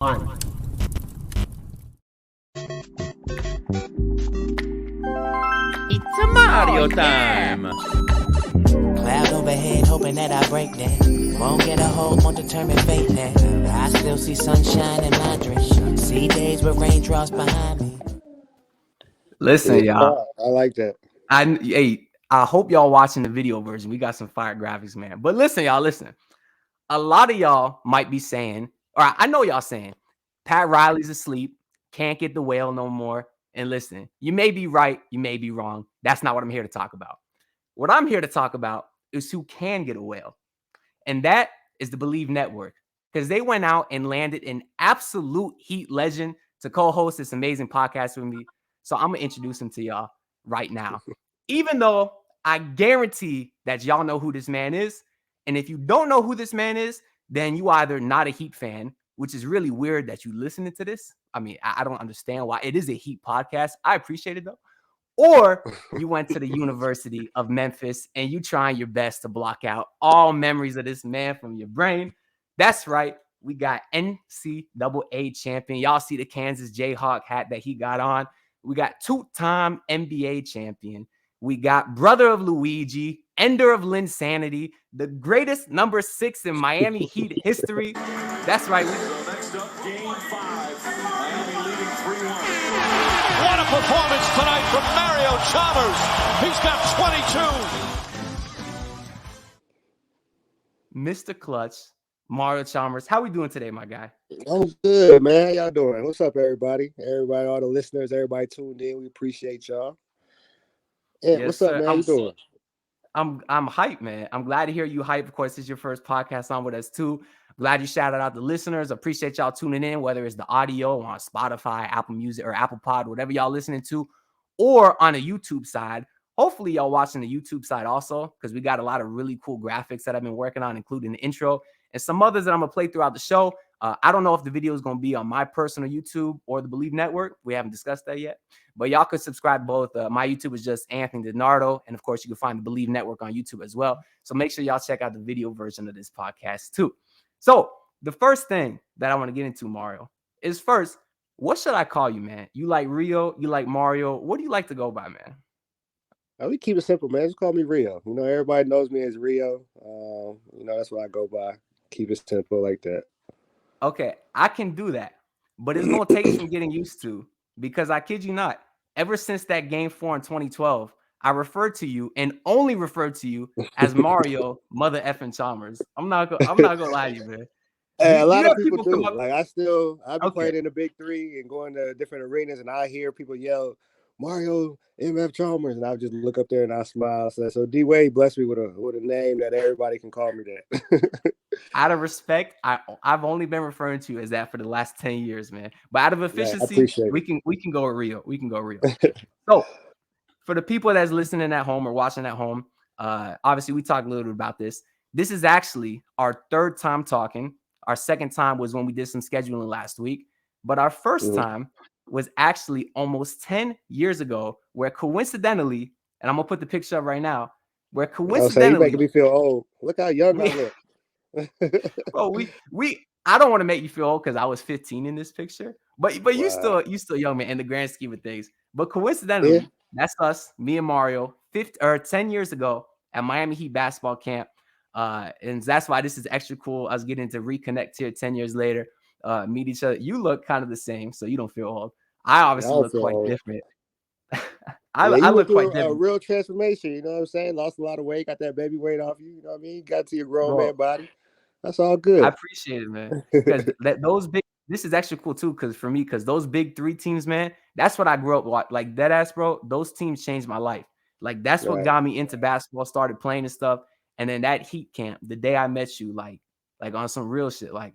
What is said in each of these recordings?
One. It's a Mario time. Cloud overhead, hoping that I break that. Won't get a hold, won't determine fate that. I still see sunshine in my dream. See days with raindrops behind me. Listen, y'all. I like that. I hope y'all watching the video version. We got some fire graphics, man. But listen, y'all, listen. A lot of y'all might be saying, or I know y'all saying, Pat Riley's asleep, can't get the whale no more. And listen, you may be right, you may be wrong. That's not what I'm here to talk about. What I'm here to talk about is who can get a whale. And that is the Bleav Network. Because they went out and landed an absolute Heat legend to co-host this amazing podcast with me. So I'm going to introduce him to y'all right now. Even though I guarantee that y'all know who this man is. And if you don't know who this man is, then you either not a Heat fan, which is really weird that you listening to this. I mean, I don't understand why. It is a Heat podcast. I appreciate it, though. Or you went to the University of Memphis and you trying your best to block out all memories of this man from your brain. That's right. We got NCAA champion. Y'all see the Kansas Jayhawk hat that he got on. We got two-time NBA champion. We got brother of Luigi, ender of Linsanity, the greatest number 6 in Miami Heat history. That's right. Next up, game 5. Miami leading 3-1. What a performance tonight from Mario Chalmers. He's got 22. Mr. Clutch, Mario Chalmers. How we doing today, my guy? I'm good, man. How y'all doing? What's up, everybody? Everybody, all the listeners, everybody tuned in. We appreciate y'all. Yeah, Yes, what's up, sir. man? How you doing? I'm hyped, man. I'm glad to hear you hype. Of course, this is your first podcast on with us too. Glad you shouted out the listeners. Appreciate y'all tuning in, whether it's the audio on Spotify, Apple Music, or Apple Pod, whatever y'all listening to, or on the YouTube side. Hopefully, y'all watching the YouTube side also, because we got a lot of really cool graphics that I've been working on, including the intro and some others that I'm gonna play throughout the show. I don't know if the video is gonna be on my personal YouTube or the Bleav Network. We haven't discussed that yet, but y'all could subscribe both. My YouTube is just Anthony DiNardo, and of course, you can find the Bleav Network on YouTube as well. So make sure y'all check out the video version of this podcast too. So the first thing that I want to get into, Mario, is first, what should I call you, man? You like Rio? You like Mario? What do you like to go by, man? We keep it simple, man. Just call me Rio. You know, everybody knows me as Rio. You know, that's what I go by. Keep it simple like that. Okay, I can do that, but it's going to take some getting used to, because I kid you not, ever since that game 4 in 2012, I referred to you and only referred to you as Mario Mother effing Chalmers. I'm not gonna lie to you, man. Hey, a lot have of people do. come up? Like I've been Okay. playing in the Big 3 and going to different arenas, and I hear people yell, Mario MF Chalmers, and I just look up there and I smile. So D Wade blessed me with a name that everybody can call me that. Out of respect, I've only been referring to you as that for the last 10 years, man. But out of efficiency, I appreciate we can go real. We can go real. So for the people that's listening at home or watching at home, obviously we talked a little bit about this. This is actually our third time talking. Our second time was when we did some scheduling last week, but our first time was actually almost 10 years ago, where coincidentally, and I'm gonna put the picture up right now, where coincidentally, you making me feel old. Look how young I look. bro, I don't want to make you feel old because I was 15 in this picture, but you still young, man, in the grand scheme of things. But coincidentally, that's us, me and Mario, 10 years ago at Miami Heat basketball camp. And that's why this is extra cool. I was getting to reconnect here 10 years later, meet each other. You look kind of the same, so you don't feel old. I obviously look quite different. I look quite different. A real transformation, you know what I'm saying? Lost a lot of weight, got that baby weight off you, you know what I mean? Got to your grown man body. That's all good. I appreciate it, man. Because this is actually cool too, because those big 3 teams, man, that's what I grew up with. Like dead ass, bro. Those teams changed my life. Like that's what got me into basketball, started playing and stuff. And then that Heat camp, the day I met you, like on some real shit, like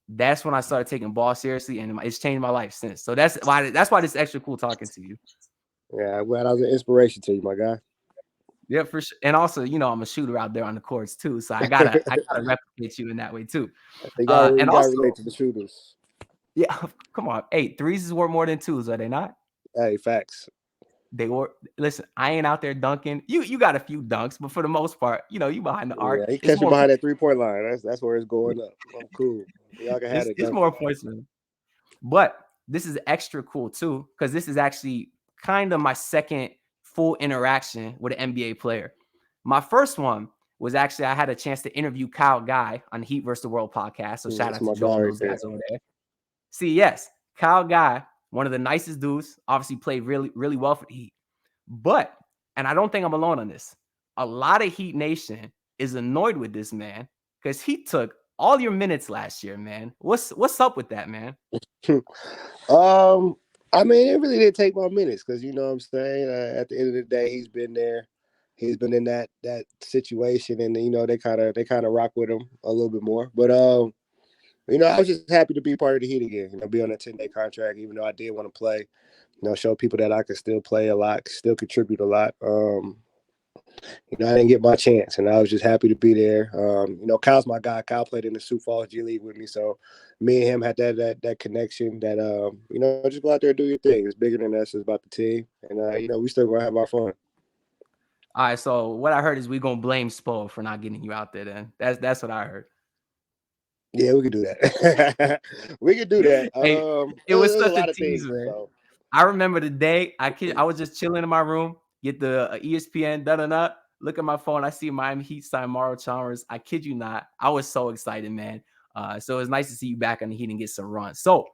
that's when I started taking ball seriously, and it's changed my life since. So that's why this extra cool talking to you. Yeah, well, that was an inspiration to you, my guy. Yeah, for sure. And also, you know, I'm a shooter out there on the courts too, so I gotta replicate you in that way too. You gotta relate to the shooters. Yeah, come on. Hey, 3s is worth more than 2s, are they not? Hey, facts. They were listen. I ain't out there dunking. You got a few dunks, but for the most part, you behind the arc. Yeah, he It's catch me more. behind that 3-point line. That's where it's going up. I'm cool. Y'all can have it. It's more points for me. But this is extra cool too, because this is actually kind of my second full interaction with an NBA player. My first one was actually I had a chance to interview Kyle Guy on Heat vs. the World podcast. So shout out to Joel and those guys over there. See, yes, Kyle Guy, one of the nicest dudes, obviously played really, really well for the Heat. But, and I don't think I'm alone on this, a lot of Heat Nation is annoyed with this man because he took all your minutes last year, man. What's up with that, man? I mean, it really didn't take my minutes because you know what I'm saying. At the end of the day, he's been there. He's been in that situation, and they kind of rock with him a little bit more. But I was just happy to be part of the Heat again. Be on a 10-day contract, even though I did want to play. Show people that I could still play a lot, still contribute a lot. I didn't get my chance, and I was just happy to be there. Kyle's my guy. Kyle played in the Sioux Falls G League with me, so me and him had that connection. That just go out there and do your thing. It's bigger than us. It's about the team, and we still gonna have our fun. All right. So what I heard is we're gonna blame Spo for not getting you out there. Then that's what I heard. Yeah, we could do that. We could do that. Hey, it was such a things, tease, man. so. I remember the day I was just chilling in my room, get the ESPN, look at my phone. I see Miami Heat sign Mario Chalmers. I kid you not. I was so excited, man. So it was nice to see you back on the Heat and get some runs. So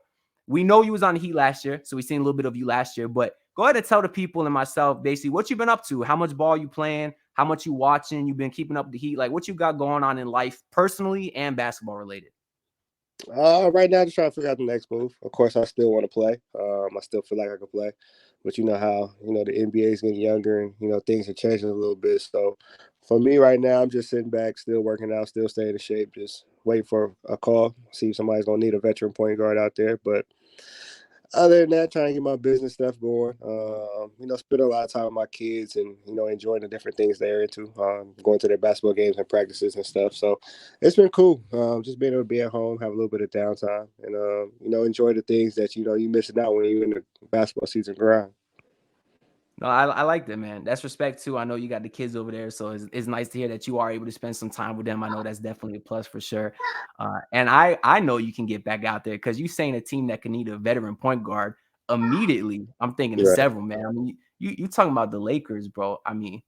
we know you was on the Heat last year. So we seen a little bit of you last year. But go ahead and tell the people and myself, basically, what you've been up to, how much ball you playing, how much you watching, you've been keeping up with the Heat, like what you got going on in life personally and basketball related. Right now, just trying to figure out the next move. Of course, I still want to play. I still feel like I can play, but you know how the NBA is getting younger and things are changing a little bit. So for me right now, I'm just sitting back, still working out, still staying in shape, just waiting for a call, see if somebody's gonna need a veteran point guard out there. But other than that, trying to get my business stuff going. Spending a lot of time with my kids and enjoying the different things they're into. Going to their basketball games and practices and stuff. So it's been cool. Just being able to be at home, have a little bit of downtime, and enjoy the things that you're missing out when you're in the basketball season grind. No, I like that, man. That's respect too. I know you got the kids over there, so it's nice to hear that you are able to spend some time with them. I know that's definitely a plus for sure. And I know you can get back out there because you saying a team that can need a veteran point guard immediately. I'm thinking of several, man. I mean, you talking about the Lakers, bro. I mean,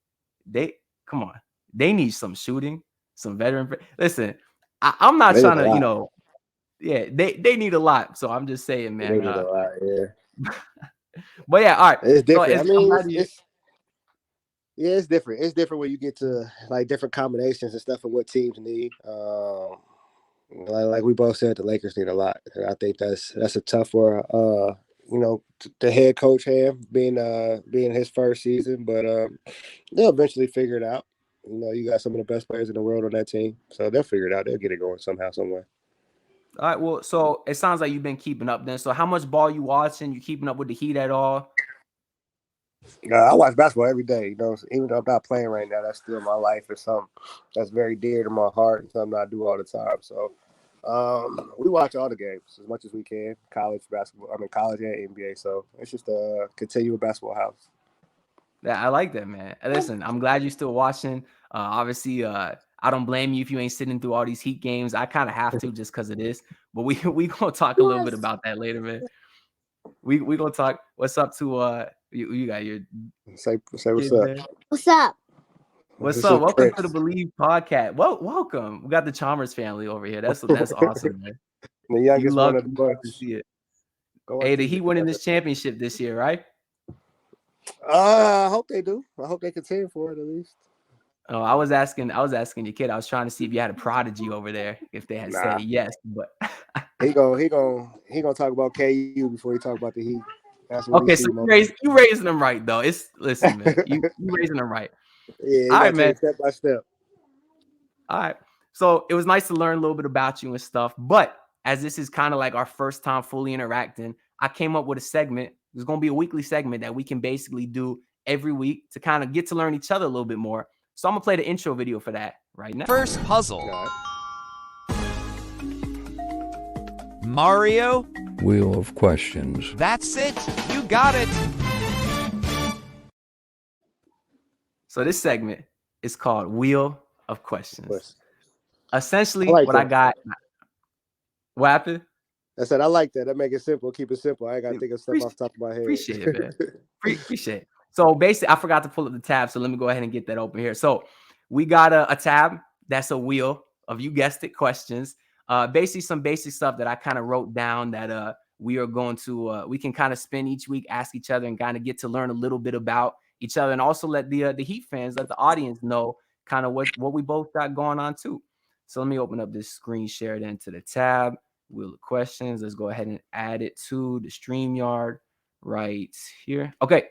come on. They need some shooting, some veteran. Listen, I'm not trying to, they need a lot. So I'm just saying, man. They need a lot, yeah. But yeah, all right. It's different. So it's different. It's different when you get to like different combinations and stuff and what teams need. Like we both said, the Lakers need a lot. And I think that's a tough for the head coach being his first season, but they'll eventually figure it out. You got some of the best players in the world on that team, so they'll figure it out. They'll get it going somehow, somewhere. All right, well, so it sounds like you've been keeping up then. So how much ball you watching? You keeping up with the Heat at all? I watch basketball every day. Even though I'm not playing right now, that's still my life. It's something that's very dear to my heart and something I do all the time. So we watch all the games as much as we can. College and NBA. So it's just a continual basketball house. Yeah, I like that, man. Listen, I'm glad you're still watching. Obviously, I don't blame you if you ain't sitting through all these Heat games. I kind of have to just because of this. But we gonna talk a little bit about that later, man. We gonna talk. What's up to you got your say what's up. Man. What's up? What's up? Welcome to the Bleav podcast. Well, welcome. We got the Chalmers family over here. That's awesome, man. The youngest one of the bunch. To see it. Hey, the Heat winning this championship this year, right? I hope they do. I hope they continue for it at least. Oh, I was asking your kid. I was trying to see if you had a prodigy over there, if they had said yes, but he gonna talk about KU before he talk about the Heat. That's what okay, so you raising them right though. Listen, man, you raising them right. Yeah, all right, man. Step by step. All right. So it was nice to learn a little bit about you and stuff. But as this is kind of like our first time fully interacting, I came up with a segment. There's going to be a weekly segment that we can basically do every week to kind of get to learn each other a little bit more. So I'm going to play the intro video for that right now. First puzzle. Mario? Wheel of questions. That's it. You got it. So this segment is called Wheel of Questions. I Essentially, like what I that. got. What happened? I said I like that. That make it simple. Keep it simple. I ain't got to think of stuff off the top of my head. Appreciate it, man. Appreciate it. So basically, I forgot to pull up the tab, so let me go ahead and get that open here. So we got a tab that's a wheel of, you guessed it, questions. Basically some basic stuff that I kind of wrote down that we are going to we can kind of spin each week, ask each other, and kind of get to learn a little bit about each other, and also let the Heat fans, let the audience know kind of what we both got going on too. So let me open up this screen shared into the tab. Wheel of questions. Let's go ahead and add it to the StreamYard right here. Okay,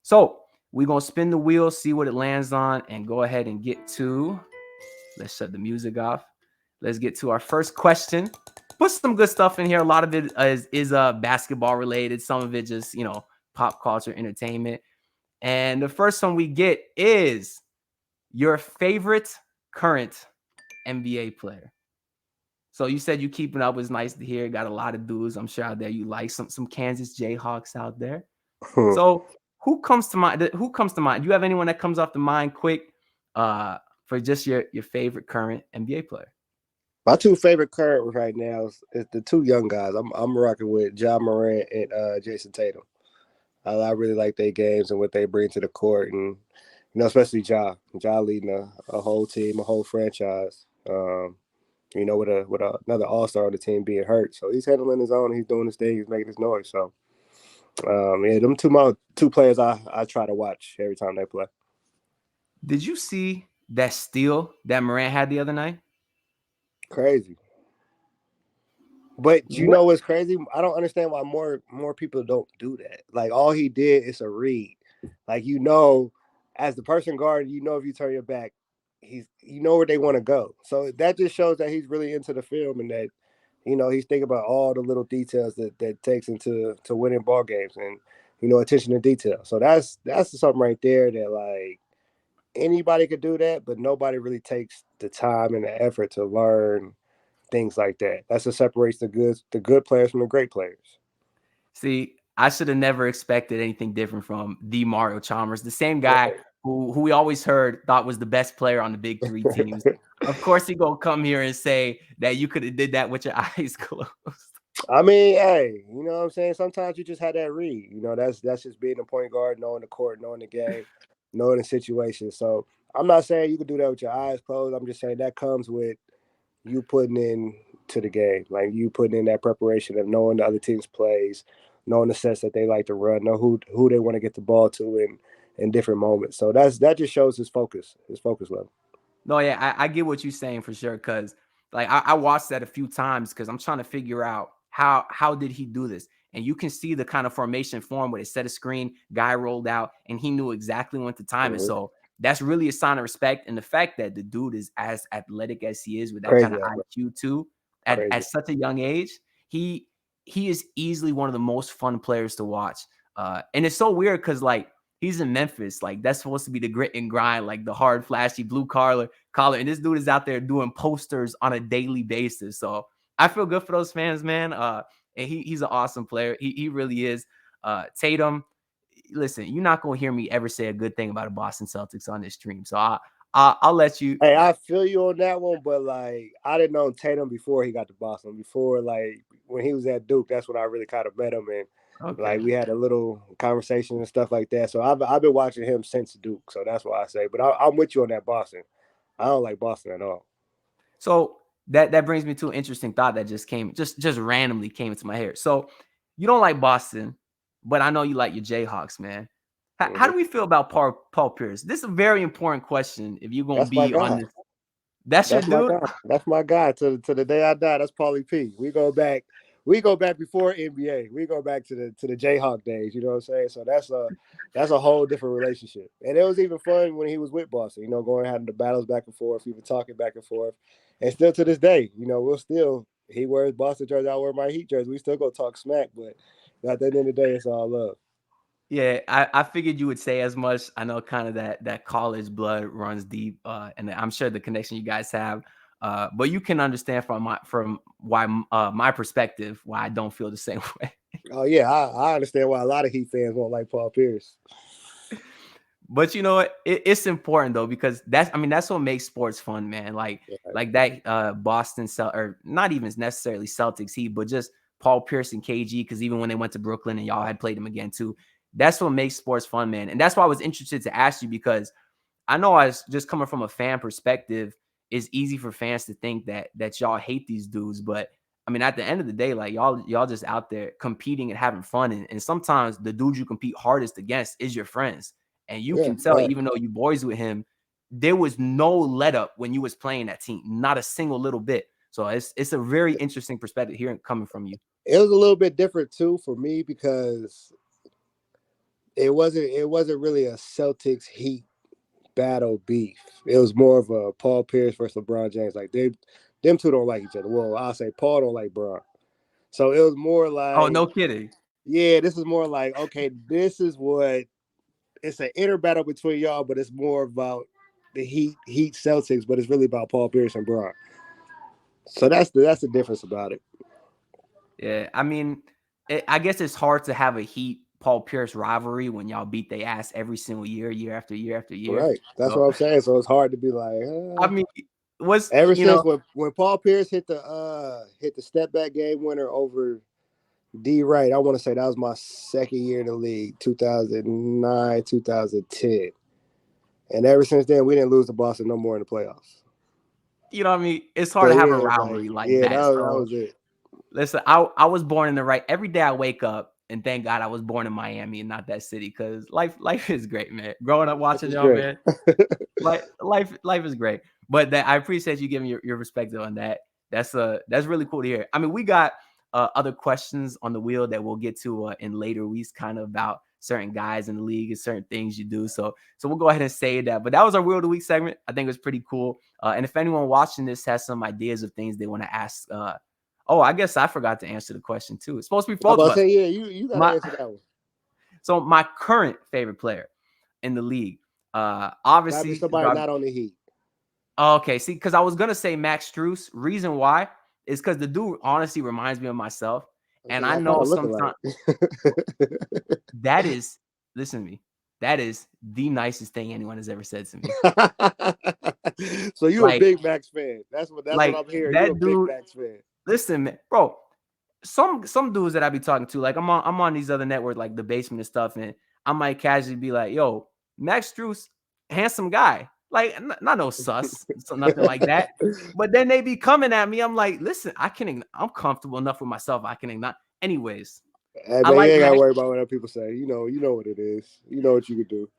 so we're gonna spin the wheel, see what it lands on, and go ahead and get to. Let's shut the music off. Let's get to our first question. Put some good stuff in here. A lot of it is basketball related. Some of it just, pop culture, entertainment. And the first one we get is your favorite current NBA player. So you said you keeping up, was nice to hear. Got a lot of dudes, I'm sure, out there you like some Kansas Jayhawks out there. So who comes to mind? Who comes to mind? Do you have anyone that comes off the mind quick for just your favorite current NBA player? My two favorite current right now is the two young guys. I'm rocking with Ja Morant and Jason Tatum. I really like their games and what they bring to the court, and especially Ja leading a whole team, a whole franchise. With another all-star on the team being hurt, so he's handling his own. He's doing his thing. He's making his noise. So, them two players I try to watch every time they play. Did you see that steal that Morant had the other night? Crazy. But you know what's crazy? I don't understand why more people don't do that. Like, all he did is a read. Like, as the person guarding, if you turn your back, he's where they want to go. So that just shows that he's really into the film, and that he's thinking about all the little details that takes into winning ball games, and attention to detail. So that's something right there that, like, anybody could do that, but nobody really takes the time and the effort to learn things like that. That's what separates the good players from the great players. See, I should have never expected anything different from the Mario Chalmers, the same guy who we always thought was the best player on the big three teams. Of course, he gonna come here and say that you could have did that with your eyes closed. I mean, hey, you know what I'm saying? Sometimes you just had that read. That's just being a point guard, knowing the court, knowing the game, knowing the situation. So I'm not saying you could do that with your eyes closed. I'm just saying that comes with you putting in to the game, like you putting in that preparation of knowing the other team's plays, knowing the sets that they like to run, know who they want to get the ball to in different moments. So that just shows his focus level. No, yeah, I get what you're saying for sure. Cause like I watched that a few times because I'm trying to figure out how did he do this? And you can see the kind of formation form where they set a screen, guy rolled out, and he knew exactly when to time it. So that's really a sign of respect. And the fact that the dude is as athletic as he is with that kind of IQ too, at such a young age, he is easily one of the most fun players to watch. And it's so weird because, like, he's in Memphis. Like, that's supposed to be the grit and grind, like the hard, flashy blue collar. And this dude is out there doing posters on a daily basis. So I feel good for those fans, man. And he's an awesome player. He really is. Tatum, listen, you're not gonna hear me ever say a good thing about the Boston Celtics on this stream. So I'll let you. Hey, I feel you on that one, but, like, I didn't know Tatum before he got to Boston. Before, like, when he was at Duke, that's when I really kind of met him, and like we had a little conversation and stuff like that. So I've been watching him since Duke. So that's why I say. But I'm with you on that Boston. I don't like Boston at all. So that brings me to an interesting thought that just randomly came into my head. So you don't like Boston, but I know you like your Jayhawks, man. How do we feel about Paul Pierce? This is a very important question. If you're gonna be on this, that's your dude. That's my guy to the day I die. That's Paulie P. We go back before NBA. We go back to the Jayhawk days. You know what I'm saying? So that's a whole different relationship. And it was even fun when he was with Boston. Going having the battles back and forth, even talking back and forth. And still to this day, he wears Boston jersey, I wear my Heat jersey. We still go talk smack, but at the end of the day, it's all love. Yeah, I figured you would say as much. I know kind of that college blood runs deep, and I'm sure the connection you guys have. But you can understand from my perspective why I don't feel the same way. Oh yeah, I understand why a lot of Heat fans won't like Paul Pierce. But you know what? It's important though, because that's what makes sports fun, man. Like that Boston or not even necessarily Celtics Heat, but just Paul Pierce and KG, because even when they went to Brooklyn and y'all had played them again too, that's what makes sports fun, man. And that's why I was interested to ask you, because I know I was just coming from a fan perspective, it's easy for fans to think that y'all hate these dudes, but I mean, at the end of the day, like y'all just out there competing and having fun, and sometimes the dude you compete hardest against is your friends, and you Yeah, can tell, right. even though you boys with him, there was no let up when you was playing that team, not a single little bit. So it's a very interesting perspective hearing coming from you. It was a little bit different too for me because it wasn't really a Celtics Heat battle beef. It was more of a Paul Pierce versus LeBron James. Like them two don't like each other. Well, I'll say Paul don't like Bron. So it was more Oh, like, no kidding. yeah, this is more like, okay, this is what it's an inner battle between y'all, but it's more about the Heat Celtics, but it's really about Paul Pierce and Bron. So that's the difference about it. Yeah, I mean, I guess it's hard to have a Heat Paul Pierce rivalry when y'all beat their ass every single year, year after year after year. Right. That's So, what I'm saying. So it's hard to be like, I mean, what's ever you since know, when Paul Pierce hit the step back game winner over D Wright, I want to say that was my second year in the league, 2009, 2010. And ever since then, we didn't lose to Boston no more in the playoffs. you know what I mean? It's hard So to have a yeah, rivalry like that that. was, So it. listen, I was born in the right. Every day I wake up and thank God I was born in Miami and not that city, because life is great, man. Growing up This watching is y'all, great. man, life is great. But I appreciate you giving your perspective on that. That's really cool to hear. I mean, we got other questions on the wheel that we'll get to in later weeks, kind of about certain guys in the league and certain things you do. So we'll go ahead and say that. But that was our Wheel of the Week segment. I think it was pretty cool. And if anyone watching this has some ideas of things they want to ask, oh, I guess I forgot to answer the question too. It's supposed to be I'm both of about to us. say, yeah, you got to answer that one. So my current favorite player in the league, Gotta obviously, be somebody not on the Heat. okay, see, because I was gonna say Max Strus. Reason why is because the dude honestly reminds me of myself, and I Y'all kind know of looking sometimes like. that is, listen to me, that is the nicest thing anyone has ever said to me. So you a Like, big Max fan? That's what I'm hearing. You a that big dude. Max fan? Listen, man, bro. Some dudes that I be talking to, like I'm on these other networks, like the basement and stuff, and I might casually be like, "Yo, Max Strus, handsome guy." Like, not no sus, so nothing like that. But then they be coming at me. I'm like, listen, I'm comfortable enough with myself. I can ignore. Anyways, Hey I man, you like ain't gotta Max. worry about what other people say. You know what it is. You know what you could do.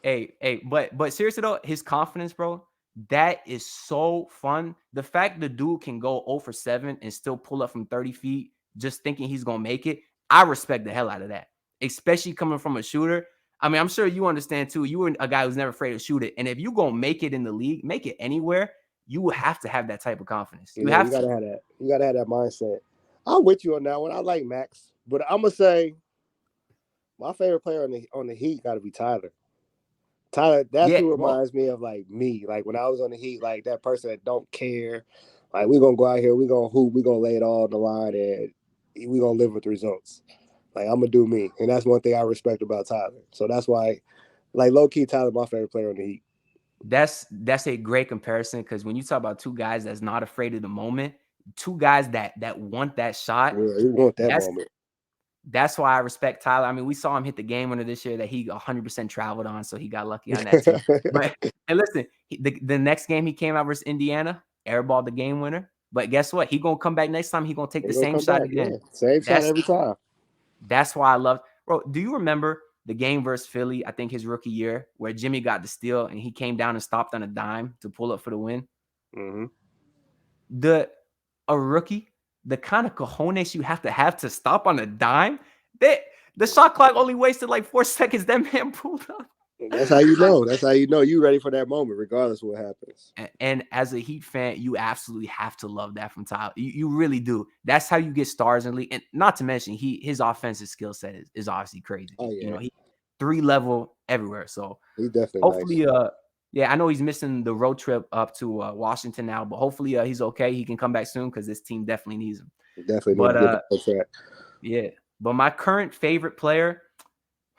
Hey, but seriously though, his confidence, bro, that is so fun. The fact the dude can go 0 for 7 and still pull up from 30 feet, just thinking he's gonna make it. I respect the hell out of that, especially coming from a shooter. I mean, I'm sure you understand too. You were a guy who's never afraid to shoot it, and if you gonna make it in the league, make it anywhere, you will have to have that type of confidence. You Yeah, you have gotta to. have that. You gotta have that mindset. I'm with you on that one. I like Max, but I'm gonna say my favorite player on the Heat got to be Tyler. Tyler, that's Yeah, who well, reminds me of like me. Like when I was on the Heat, like that person that don't care. Like we're gonna go out here, we're gonna hoop, we're gonna lay it all on the line, and we're gonna live with the results. Like I'm gonna do me, and that's one thing I respect about Tyler. So that's why, like low key, Tyler, my favorite player on the Heat. that's a great comparison, because when you talk about two guys that's not afraid of the moment, two guys that want that shot, Yeah, you want that that's moment. That's why I respect Tyler. I mean, we saw him hit the game winner this year that he 100% traveled on, so he got lucky on that too. But and listen, the next game he came out versus Indiana, airballed the game winner. But guess what? He gonna come back next time. He gonna take They're the gonna same come shot back. Yeah, again. same shot That's every time. that's why I love. Bro, do you remember the game versus Philly? I think his rookie year, where Jimmy got the steal and he came down and stopped on a dime to pull up for the win. Mm-hmm. A rookie, the kind of cojones you have to stop on a dime. The shot clock only wasted like 4 seconds. That man pulled up. That's how you know. That's how you know you ready for that moment, regardless of what happens. And as a Heat fan, you absolutely have to love that from Tyler. You really do. That's how you get stars in the league. And not to mention, his offensive skill set is obviously crazy. Oh yeah, He 3-level everywhere. So he's definitely hopefully, nice. yeah, I know he's missing the road trip up to Washington now, but hopefully he's okay. He can come back soon, because this team definitely needs him. Definitely need But to get back on track. yeah. But my current favorite player,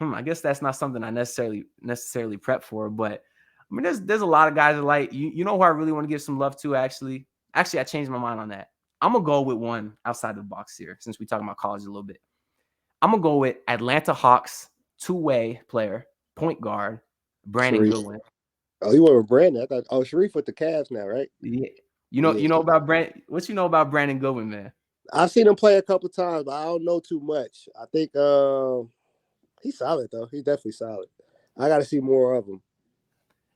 I guess that's not something I necessarily prep for, but I mean, there's a lot of guys that like you know who I really want to give some love to. Actually, I changed my mind on that. I'm gonna go with one outside the box here since we're talking about college a little bit. I'm gonna go with Atlanta Hawks two-way player, point guard, Brandon Sharif. Goodwin. Oh, you went with Brandon? I thought. Sharif with the Cavs now, right? Yeah. Yeah. You know about Brandon. What you know about Brandon Goodwin, man? I've seen him play a couple times, but I don't know too much. I think he's solid though. He's definitely solid. I got to see more of him.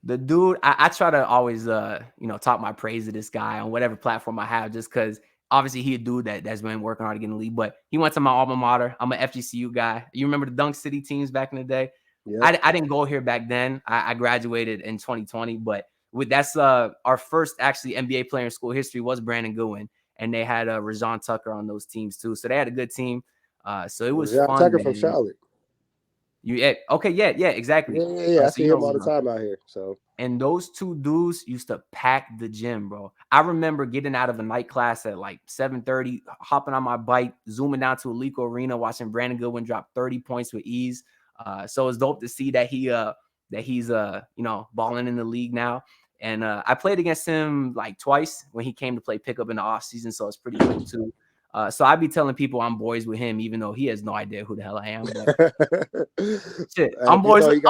The dude, I try to always talk my praise to this guy on whatever platform I have, just because obviously he a dude that's been working hard to get in the league. But he went to my alma mater. I'm an FGCU guy. You remember the Dunk City teams back in the day? Yeah. I didn't go here back then. I graduated in 2020, but that's our first actually NBA player in school history was Brandon Goodwin, and they had Rajon Tucker on those teams too. So they had a good team. So it was fun. Tucker man. from Charlotte. Exactly. Yeah. I see him all the time out here. So. And those two dudes used to pack the gym, bro. I remember getting out of a night class at like 7:30, hopping on my bike, zooming down to Alico Arena, watching Brandon Goodwin drop 30 points with ease. So it's dope to see that he's balling in the league now. And I played against him like twice when he came to play pickup in the offseason, so it's pretty cool too. So I'd be telling people I'm boys with him, even though he has no idea who the hell I am. But shit, I'm boys with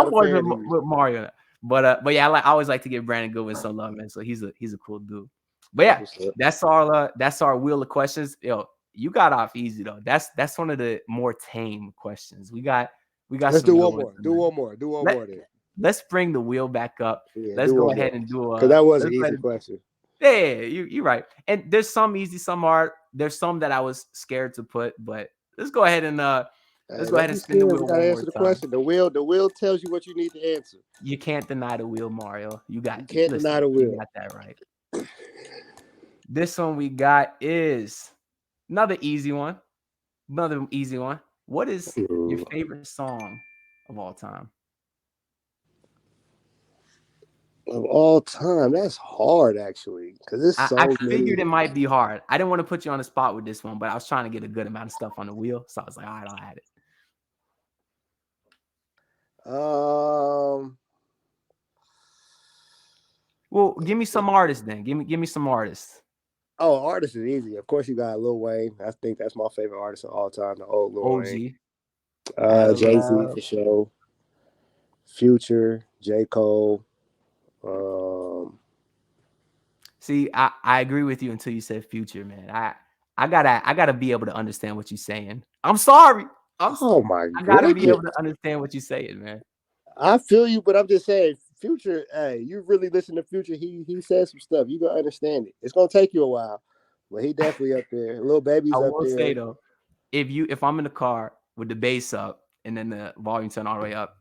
Mario. But yeah, I always like to give Brandon Goodwin some love, man. So he's a cool dude. But yeah, that's our wheel of questions. Yo, you got off easy though. That's one of the more tame questions. We got. Let's do one more. Do one more. Then. Let's bring the wheel back up. Yeah, let's go ahead and do because that was an easy question. Yeah, you're right. And there's some easy, some hard. There's some that I was scared to put, but let's go ahead and spin the wheel. You gotta answer the question. The wheel tells you what you need to answer. You can't deny the wheel, Mario. You can't deny the wheel. You got that right. This one we got is another easy one. What is your favorite song of all time? Of all time, that's hard actually, because this song. I figured it might be hard. I didn't want to put you on the spot with this one, but I was trying to get a good amount of stuff on the wheel, so I was like, all right, I'll add it. Well, give me some artists then. Give me some artists. Oh, artists is easy. Of course, you got Lil Wayne. I think that's my favorite artist of all time. The old Lil Wayne. Jay-Z for sure. Future, J. Cole. See, I agree with you until you said Future, man. I gotta be able to understand what you're saying. I'm sorry. Oh my god. I gotta be able to understand what you're saying, man. I feel you, but I'm just saying, Future, hey, you really listen to Future, he said some stuff. You gonna understand it. It's gonna take you a while, but he definitely up there. Lil Baby's up there. I will say though, if I'm in the car with the bass up and then the volume turned all the way up,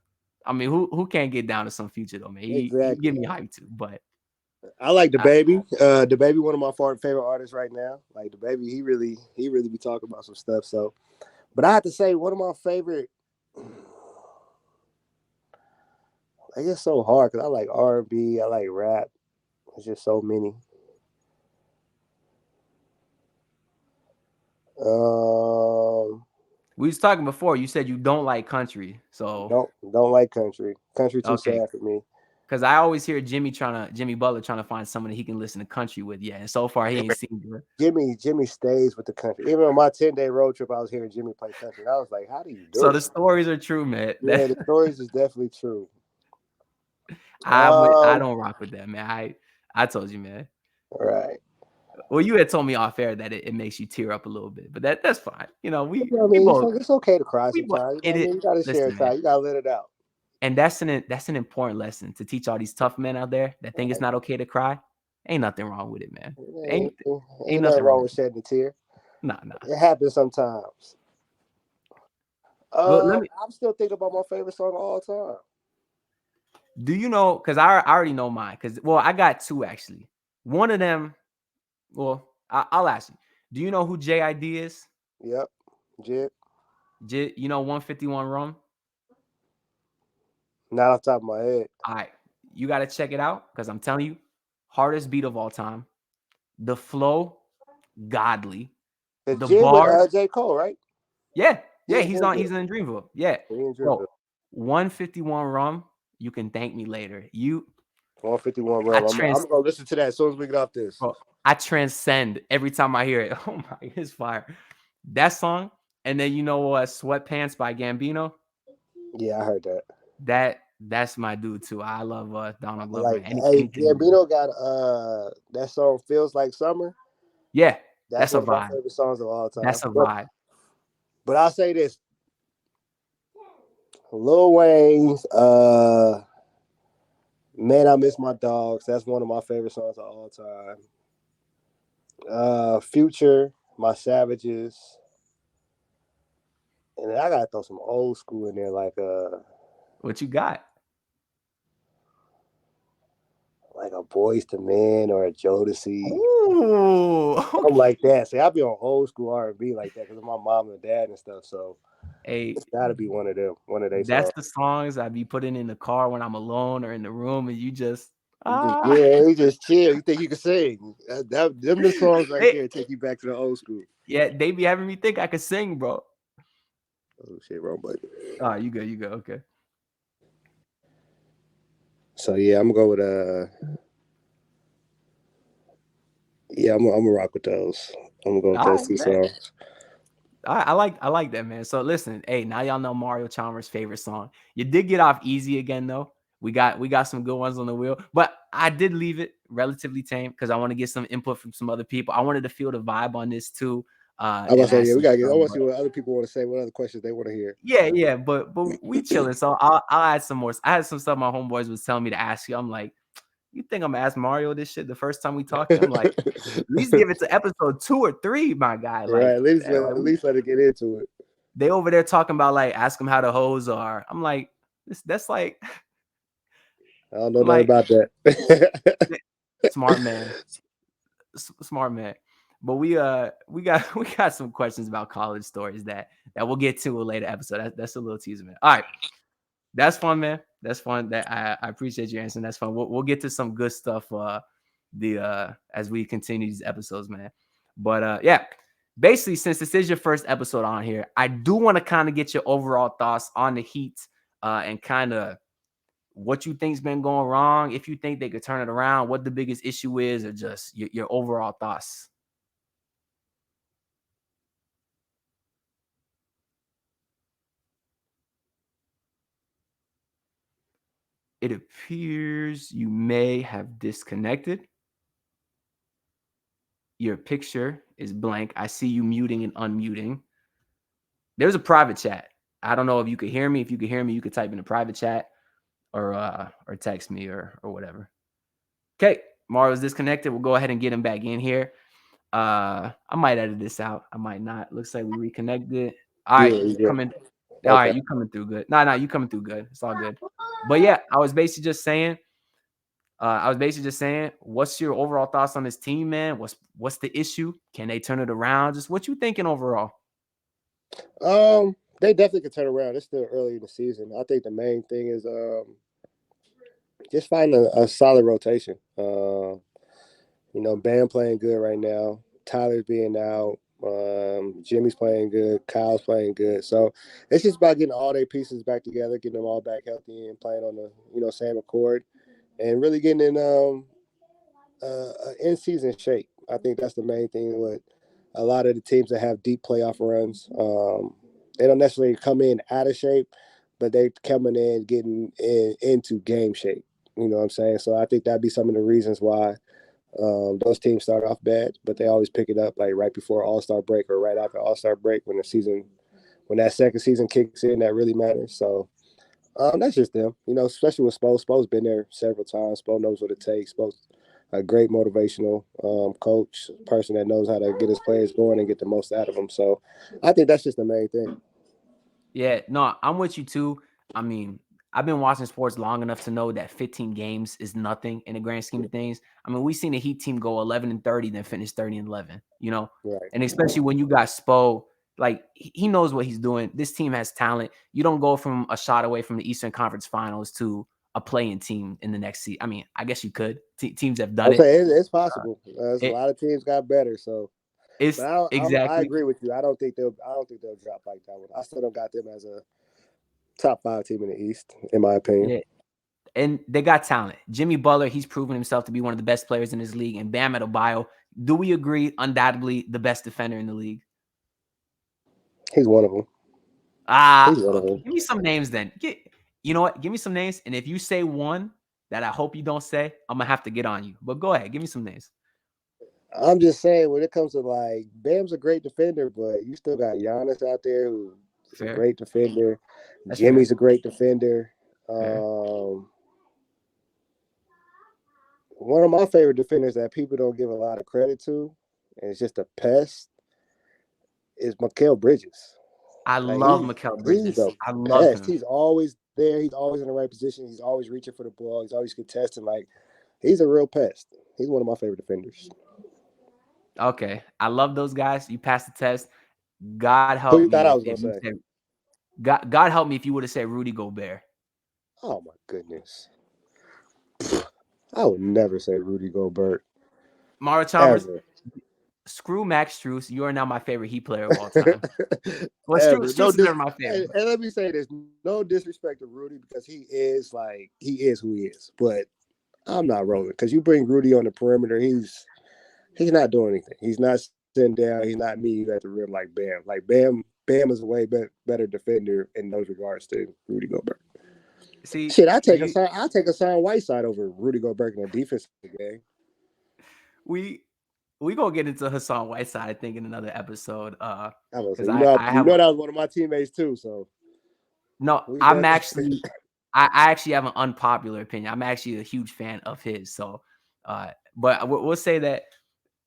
I mean, who can't get down to some Future though, man? He give me hype too, but I like DaBaby. DaBaby, one of my favorite artists right now. Like DaBaby, he really be talking about some stuff. So, but I have to say, one of my favorite. I guess so hard because I like R&B, I like rap. There's just so many. We was talking before. You said you don't like country, so don't like country. Country too sad for me. Because I always hear Jimmy Butler trying to find someone that he can listen to country with. Yeah, and so far he ain't seen it. Jimmy stays with the country. Even on my 10-day road trip, I was hearing Jimmy play country. And I was like, how do you do it? So the stories are true, man. Yeah, the stories is definitely true. I don't rock with that, man. I told you, man. All right. Well, you had told me off air that it makes you tear up a little bit, but that's fine. It's okay to cry sometimes. You gotta share time. You gotta let it out. And that's an important lesson to teach all these tough men out there that think it's not okay to cry. Ain't nothing wrong with it, man. Ain't nothing wrong with shedding a tear. Nah. It happens sometimes. I'm still thinking about my favorite song of all time. Do you know? Because I already know mine. I got two actually. One of them. Well, I'll ask you. Do you know who J.I.D. is? Yep. Jit. You know 151 Rum? Not off the top of my head. All right. You got to check it out because I'm telling you, hardest beat of all time. The flow, godly. The bars. J. Cole, right? Yeah. He's in Dreamville. Yeah. Dreamville. 151 rum. You can thank me later. 151 I rum. I'm trans, gonna listen to that as soon as we get off this. bro, I transcend every time I hear it. Oh my, it's fire. That song, and then you know what? Sweatpants by Gambino. Yeah, I heard that. That's my dude too. I love Donald Glover, Like, man. hey, Anything he does. Gambino got that song "Feels Like Summer." Yeah, That's that's a one of my vibe. favorite songs of all time. That's a vibe. But I'll say this: Lil Wayne's "Man, I Miss My Dogs." That's one of my favorite songs of all time. Future, "My Savages," and then I gotta throw some old school in there, What you got? a Boys to Men or a Jodeci, Ooh, something like that. See, I be on old school R&B like that because of my mom and dad and stuff. So hey, it's gotta be one of them, one of their that's songs. the songs I be putting in the car when I'm alone or in the room, and you just You just chill. You think you can sing? Them the songs right they, there take you back to the old school. yeah, they be having me think I could sing, bro. Oh shit, wrong button. Oh, you go, okay. So yeah, I'm gonna go with I'm gonna rock with those. I'm gonna go with All those right, two man. songs. I like that, man. So listen, hey, now y'all know Mario Chalmers' favorite song. You did get off easy again, though. We got some good ones on the wheel, but I did leave it relatively tame because I want to get some input from some other people. I wanted to feel the vibe on this too. I'm gonna And say, ask yeah, we some gotta get. I stuff, want to but see what other people want to say, what other questions they want to hear. yeah, but we chilling. So I'll add some more. I had some stuff my homeboys was telling me to ask you. I'm like, you think I'm gonna ask Mario this shit the first time we talked? I'm like, at least give it to episode 2 or 3, my guy. Right, Like, at least yeah, like let it get into it. they over there talking about like ask them how the hoes are. I'm like, that's like, I don't know I'm nothing like about that. smart man, smart man. But we got some questions about college stories that we'll get to a later episode. That's a little teaser, man. All right, that's fun, man. That's fun. That I appreciate your answer. That's fun. We'll get to some good stuff. As we continue these episodes, man. But yeah. Basically, since this is your first episode on here, I do want to kind of get your overall thoughts on the Heat and kind of what you think's been going wrong, if you think they could turn it around, what the biggest issue is, or just your overall thoughts. It appears you may have disconnected. Your picture is blank. I see you muting and unmuting. There's a private chat. I don't know if you could hear me. If you could hear me, you could type in the private chat or text me or whatever. Okay, Mario's disconnected. We'll go ahead and get him back in here. I might edit this out. I might not. Looks like we reconnected. All right, you Yeah. coming. All Okay. right, you coming through good. Nah, you coming through good. It's all good. But yeah, I was basically just saying, what's your overall thoughts on this team, man? What's the issue? Can they turn it around? Just what you thinking overall? They definitely can turn around. It's still early in the season. I think the main thing is just finding a solid rotation. Bam playing good right now. Tyler's being out. Jimmy's playing good. Kyle's playing good. So it's just about getting all their pieces back together, getting them all back healthy and playing on the same accord, and really getting in in-season shape. I think that's the main thing with a lot of the teams that have deep playoff runs. They don't necessarily come in out of shape, but they coming in getting into game shape. You know what I'm saying? So I think that'd be some of the reasons why those teams start off bad, but they always pick it up like right before All-Star break or right after All-Star break when that second season kicks in, that really matters. So that's just them, especially with Spo. Spo's been there several times. Spo knows what it takes. Spo's a great motivational coach, person that knows how to get his players going and get the most out of them. So I think that's just the main thing. Yeah, no, I'm with you too. I mean, I've been watching sports long enough to know that 15 games is nothing in the grand scheme of things. I mean, we've seen the Heat team go 11-30, then finish 30-11, Right. and especially when you got Spo, like he knows what he's doing. This team has talent. You don't go from a shot away from the Eastern Conference Finals to a playing team in the next season. I mean, I guess you could. Teams have done I'm it. saying it's possible. There's a It lot of teams got better. So, it's but I exactly. agree with you. I don't think they'll drop like that one. I still don't got them as top 5 team in the East, in my opinion. Yeah. And they got talent. Jimmy Butler, he's proven himself to be one of the best players in his league. And Bam Adebayo, do we agree? Undoubtedly the best defender in the league. He's one of them. He's one of them. Give me some names then. You know what? Give me some names. And if you say one that I hope you don't say, I'm going to have to get on you. But go ahead. Give me some names. I'm just saying, when it comes to like, Bam's a great defender, but you still got Giannis out there who's a great defender. That's Jimmy's fair. a great defender. One of my favorite defenders that people don't give a lot of credit to, and it's just a pest, is Mikal Bridges. I love Mikal Bridges. I love him. He's always there. He's always in the right position. He's always reaching for the ball. He's always contesting. Like, he's a real pest. He's one of my favorite defenders. Okay. I love those guys. You passed the test. God help me. Who you thought I was going to say? God help me if you would have said Rudy Gobert. Oh, my goodness. I would never say Rudy Gobert. Mario Chalmers, screw Max Strus. You are now my favorite Heat player of all time. Well, Strus is never my favorite. And let me say this. No disrespect to Rudy, because he is who he is. But I'm not rolling, because you bring Rudy on the perimeter, he's not doing anything. He's not sitting down. He's not meeting you at the rim like Bam. Like Bam is a way better defender in those regards to Rudy Gobert. See, I'll take Hassan Whiteside over Rudy Gobert in a defensive game. We gonna get into Hassan Whiteside, I think, in another episode. I know that was one of my teammates too. So no, I actually have an unpopular opinion. I'm actually a huge fan of his. So, but we'll say that.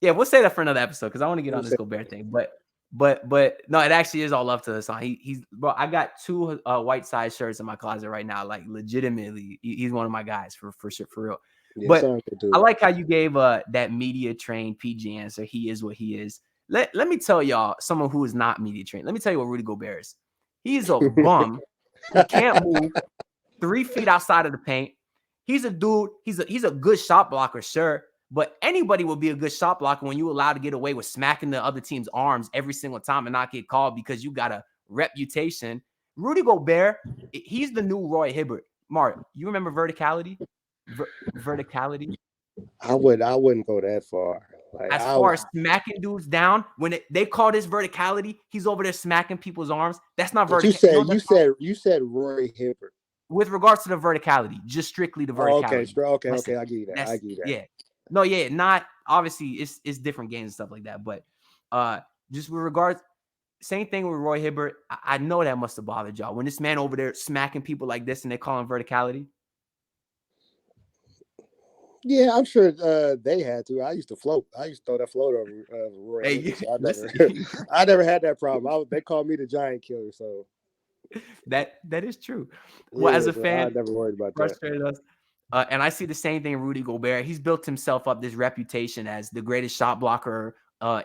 Yeah, we'll say that for another episode, because I want to get on this Gobert thing. But no, it actually is all love to Hassan. He's bro. I got 2 Whiteside shirts in my closet right now. Like, legitimately, he's one of my guys for sure, for real. Yeah, but I like how you gave that media trained PG answer. He is what he is. Let me tell y'all, someone who is not media trained. Let me tell you what Rudy Gobert is. He's a bum. He can't move 3 feet outside of the paint. He's a dude. He's a good shot blocker, sure. But anybody will be a good shot blocker when you're allowed to get away with smacking the other team's arms every single time and not get called because you got a reputation. Rudy Gobert, he's the new Roy Hibbert. Mark, you remember verticality? Verticality? I wouldn't go that far. Like, as far as smacking dudes down, when they call this verticality, he's over there smacking people's arms. That's not verticality. You said Roy Hibbert. With regards to the verticality, just strictly the verticality. Okay. I give you that. Yeah. No, yeah, not obviously it's different games and stuff like that. But just with regards, same thing with Roy Hibbert. I know that must have bothered y'all when this man over there smacking people like this and they call him verticality. Yeah, I'm sure they had to. I used to float. I used to throw that float over Roy. Hey, so I never had that problem. They called me the giant killer. So that is true. Well, as a fan, I never worried about frustrated that. Us. And I see the same thing in Rudy Gobert. He's built himself up this reputation as the greatest shot blocker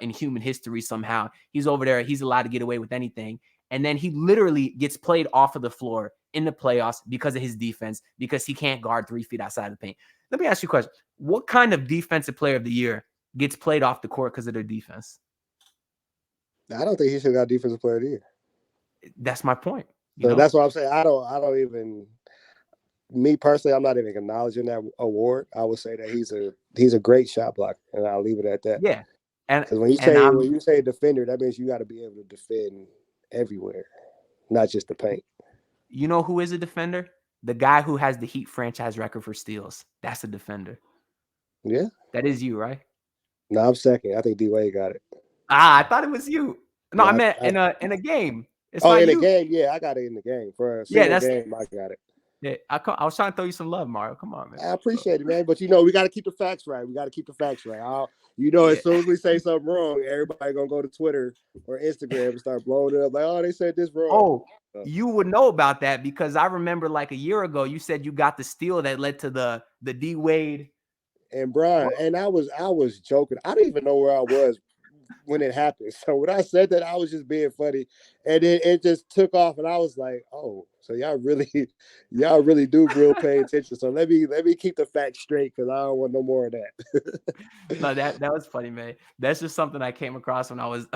in human history somehow. He's over there. He's allowed to get away with anything. And then he literally gets played off of the floor in the playoffs because of his defense, because he can't guard 3 feet outside of the paint. Let me ask you a question. What kind of defensive player of the year gets played off the court because of their defense? I don't think he should have got defensive player of the year. That's my point. So that's what I'm saying. I don't even... Me personally, I'm not even acknowledging that award. I would say that he's a great shot blocker, and I'll leave it at that. Yeah, and when you say defender, that means you got to be able to defend everywhere, not just the paint. You know who is a defender? The guy who has the Heat franchise record for steals. That's a defender. Yeah, that is you, right? No, I'm second. I think D-Wade got it. I thought it was you. No, I meant in a game. It's in a game. Yeah, I got it in the game for a single game. I got it. Yeah, I was trying to throw you some love, Mario. Come on, man. I appreciate it, man. But we got to keep the facts right. As soon as we say something wrong, everybody gonna go to Twitter or Instagram and start blowing it up. Like, oh, they said this wrong. Oh, you would know about that because I remember like a year ago, you said you got the steal that led to the D Wade and Brian. And I was joking. I didn't even know where I was when it happened. So when I said that, I was just being funny, and then it just took off, and I was like, "Oh, so y'all really do real pay attention." So let me keep the facts straight because I don't want no more of that. No, that was funny, man. That's just something I came across when I was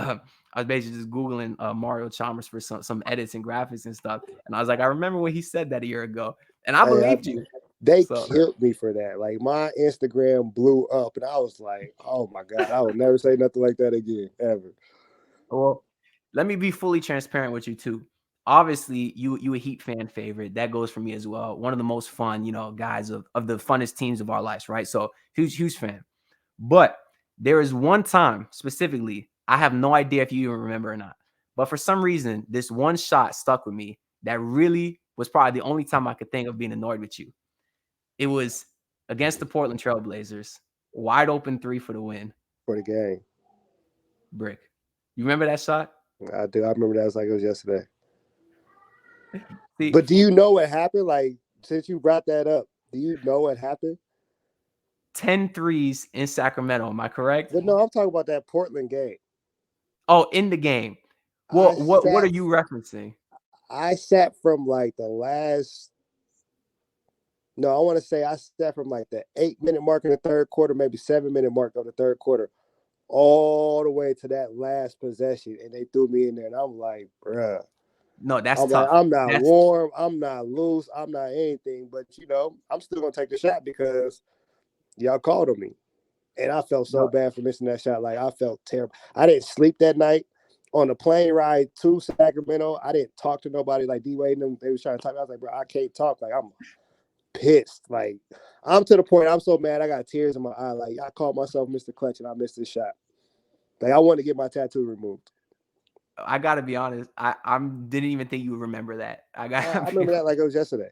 basically just googling Mario Chalmers for some edits and graphics and stuff, and I was like, I remember when he said that a year ago, and I believed you. They So killed me for that. Like my Instagram blew up, and I was like, "Oh my god, I will never say nothing like that again, ever." well, let me be fully transparent with you too. Obviously, you a Heat fan favorite. That goes for me as well. One of the most fun, guys of the funnest teams of our lives, right? So huge fan. But there is one time specifically, I have no idea if you even remember or not. But for some reason, this one shot stuck with me that really was probably the only time I could think of being annoyed with you. It was against the Portland Trail Blazers. Wide open three for the win. For the game. Brick. You remember that shot? I do. I remember that was like it was yesterday. See, But do you know what happened? Like, since you brought that up, do you know what happened? 10 threes in Sacramento. Am I correct? But no, I'm talking about that Portland game. Oh, in the game. Well, what are you referencing? I sat from like the last. No, I want to say I sat from like the 8-minute mark in the third quarter, maybe 7-minute mark of the third quarter, all the way to that last possession, and they threw me in there, and I'm like, bruh. No, that's I'm tough. like, I'm not warm, I'm not loose, I'm not anything, but I'm still gonna take the shot because y'all called on me. And I felt so bad for missing that shot. Like I felt terrible. I didn't sleep that night. On the plane ride to Sacramento, I didn't talk to nobody. Like D-Wade and them, they was trying to talk. I was like, bro, I can't talk. Like I'm pissed. Like I'm to the point I'm so mad I got tears in my eye. Like I called myself Mr. Clutch and I missed this shot. Like I wanted to get my tattoo removed. I gotta be honest. I didn't even think you would remember that. I remember that like it was yesterday.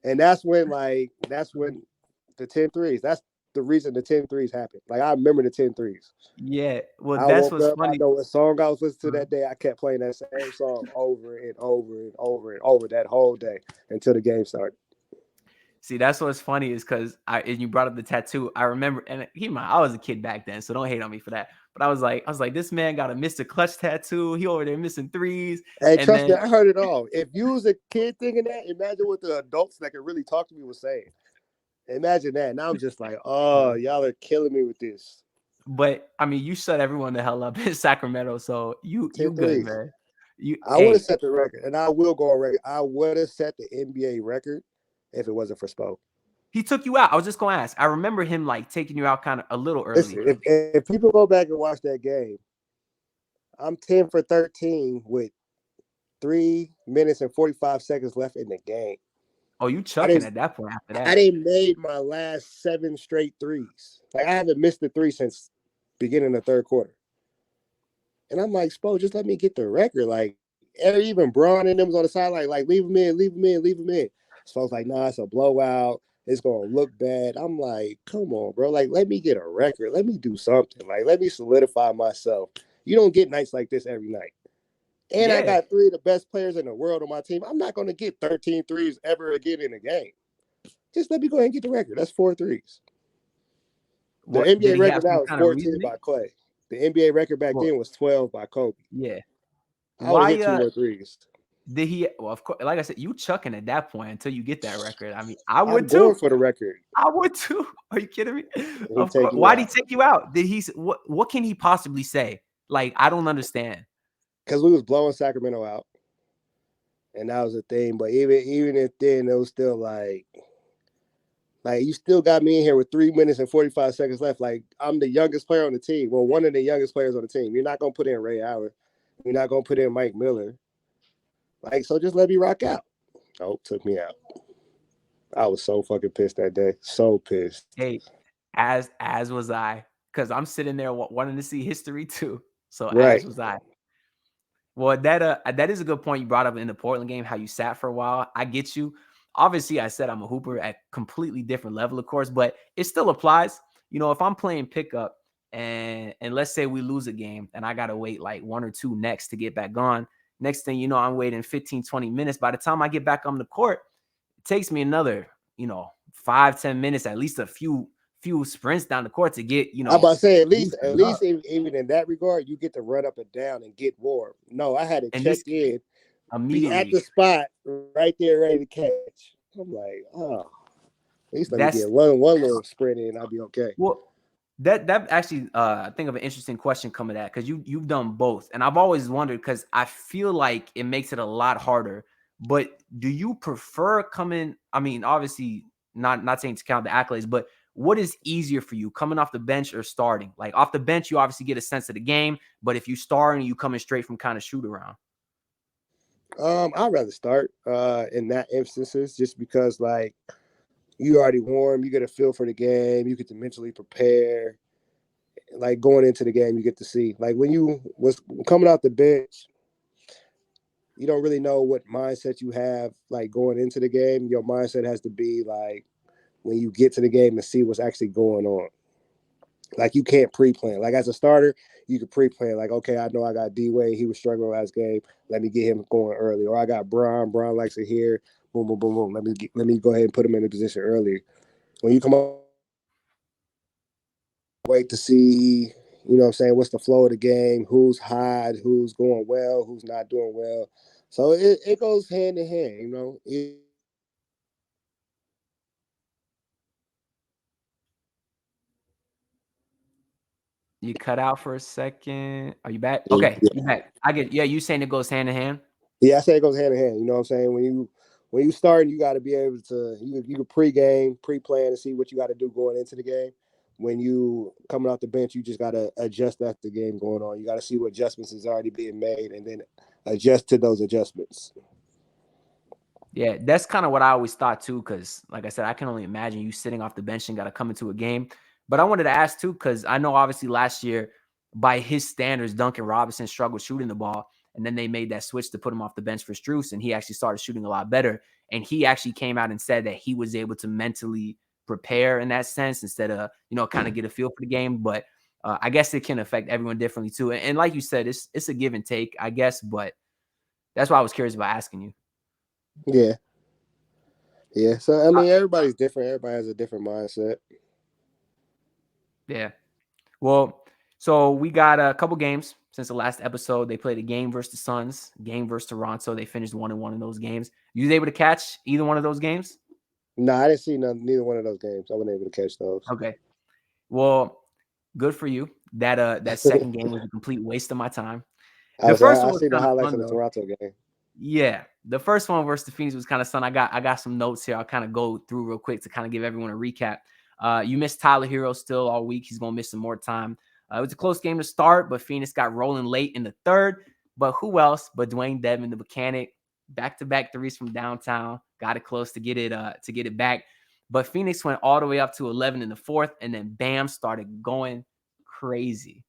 And that's when the 10 threes. That's the reason the 10 threes happened. Like I remember the 10 threes. Yeah. Well, I that's woke what's up, funny. I know what song I was listening to that day. I kept playing that same song over and over and over and over that whole day until the game started. See, that's what's funny is because and you brought up the tattoo. I remember, and I was a kid back then, so don't hate on me for that. But I was like, this man got a Mr. Clutch tattoo. He over there missing threes. Hey, and trust me, I heard it all. If you was a kid thinking that, imagine what the adults that could really talk to me was saying. Imagine that. Now I'm just like, oh, y'all are killing me with this. But I mean, you shut everyone the hell up in Sacramento, so you good, man. I would have set the record, and I will go on record. I would have set the NBA record if it wasn't for Spo. He took you out. I was just gonna ask. I remember him like taking you out kind of a little early. Listen, if people go back and watch that game, I'm 10 for 13 with 3 minutes and 45 seconds left in the game. Oh, you chucking at that point after that. I didn't made my last 7 straight threes. Like I haven't missed a three since beginning of the third quarter. And I'm like, Spo, just let me get the record. Like even Braun and them was on the sideline, like leave him in. Spo's like, nah, it's a blowout. It's gonna look bad. I'm like, come on, bro. Like, let me get a record. Let me do something. Like, let me solidify myself. You don't get nights like this every night. And I got 3 of the best players in the world on my team. I'm not going to get 13 threes ever again in a game. Just let me go ahead and get the record. That's 4 threes. The NBA record now is 14 by Clay. The NBA record back then was 12 by Kobe. Yeah. I would hit 2 more threes. Did he? Well, of course, like I said, you chucking at that point until you get that record. I mean, I would too. Going for the record. I would too. Are you kidding me? Of course. Why did he take you out? Did he? What can he possibly say? Like, I don't understand. Because we was blowing Sacramento out, and that was the thing. But even if then, it was still like you still got me in here with 3 minutes and 45 seconds left. Like I'm the youngest player on the team. Well, one of the youngest players on the team. You're not gonna put in Ray Allen. You're not gonna put in Mike Miller. Like, so just let me rock out. Oh, took me out. I was so fucking pissed that day. So pissed. Hey, as was I, because I'm sitting there wanting to see history too. So as was I. Well, that is a good point you brought up in the Portland game, how you sat for a while. I get you. Obviously, I said I'm a hooper at completely different level, of course, but it still applies. If I'm playing pickup and let's say we lose a game and I got to wait like 1 or 2 next to get back on. Next thing you know, I'm waiting 15, 20 minutes. By the time I get back on the court, it takes me another, 5-10 minutes, at least a few few sprints down the court to get, I'm about to say at loosened up. least even in that regard, you get to run up and down and get warm. No, I had to And check this in, be at immediately. the spot right there ready to catch. I'm like, oh, at least let me That's get one little sprint in, I'll be okay. well. That actually, I think of an interesting question coming at because you've done both, and I've always wondered because I feel like it makes it a lot harder. But do you prefer coming? I mean, obviously, not saying to count the accolades, but what is easier for you, coming off the bench or starting? Like off the bench, you obviously get a sense of the game, but if you start and you coming straight from kind of shoot around, I'd rather start in that instances just because like you already warm, you get a feel for the game, you get to mentally prepare. Like going into the game, you get to see like when you was coming off the bench, you don't really know what mindset you have like going into the game. Your mindset has to be like when you get to the game and see what's actually going on. Like you can't pre-plan. Like as a starter, you can pre-plan. Like, okay, I know I got D-Wade. He was struggling last game. Let me get him going early. Or I got Bron. Bron likes it here. Boom, boom, boom, boom. Let me go ahead and put him in a position earlier. When you come up, wait to see, you know what I'm saying, what's the flow of the game, who's hot, who's going well, who's not doing well. So it goes hand in hand, you know. you cut out for a second. Are you back? Okay, you back. I get. Yeah, you saying it goes hand in hand. Yeah, I say it goes hand in hand. You know what I'm saying? When you start, you got to be able to you can pre-game, pre-plan and see what you got to do going into the game. When you coming off the bench, you just got to adjust after the game going on. You got to see what adjustments is already being made and then adjust to those adjustments. Yeah, that's kind of what I always thought too, because like I said, I can only imagine you sitting off the bench and got to come into a game. But I wanted to ask too, because I know obviously last year, by his standards, Duncan Robinson struggled shooting the ball, and then they made that switch to put him off the bench for Strus, and he actually started shooting a lot better. And he actually came out and said that he was able to mentally prepare in that sense instead of kind of get a feel for the game. But I guess it can affect everyone differently too. And like you said, it's a give and take, I guess. But that's why I was curious about asking you. Yeah. Yeah. So I mean everybody's different. Everybody has a different mindset. Yeah. Well, so we got a couple games since the last episode. They played a game versus the Suns, game versus Toronto. They finished 1-1 in those games. You was able to catch either one of those games? No, I didn't see neither one of those games. I wasn't able to catch those. Okay. Well, good for you. That second game was a complete waste of my time. The first one I was seen the kind of highlights fun of the though. Toronto game. Yeah. The first one versus the Phoenix was kind of fun. I got some notes here. I'll kind of go through real quick to kind of give everyone a recap. You missed Tyler Hero still all week. He's going to miss some more time. It was a close game to start, but Phoenix got rolling late in the third. But who else but Dwayne Dedmon, the mechanic, back-to-back threes from downtown, got it close to get it back. But Phoenix went all the way up to 11 in the fourth, and then Bam started going crazy.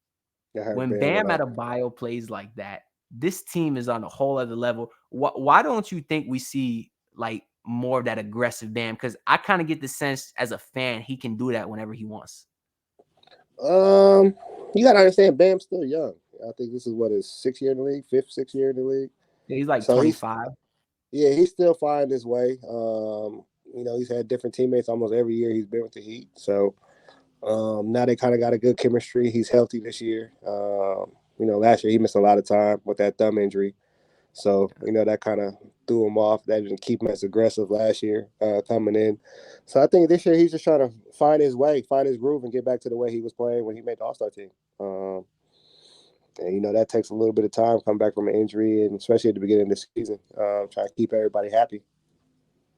When Bam Adebayo plays like that, this team is on a whole other level. Why don't you think we see like more of that aggressive Bam? Because I kind of get the sense as a fan he can do that whenever he wants. You gotta understand, Bam's still young. I think this is what his 6th year in the league, 5th, 6th year in the league. Yeah, he's like so 25. He's still finding his way. He's had different teammates almost every year he's been with the Heat. So now they kind of got a good chemistry. He's healthy this year. Last year he missed a lot of time with that thumb injury. So, that kind of threw him off. That didn't keep him as aggressive last year coming in. So I think this year he's just trying to find his way, find his groove, and get back to the way he was playing when he made the All-Star team. And, that takes a little bit of time, come back from an injury, and especially at the beginning of the season, trying to keep everybody happy.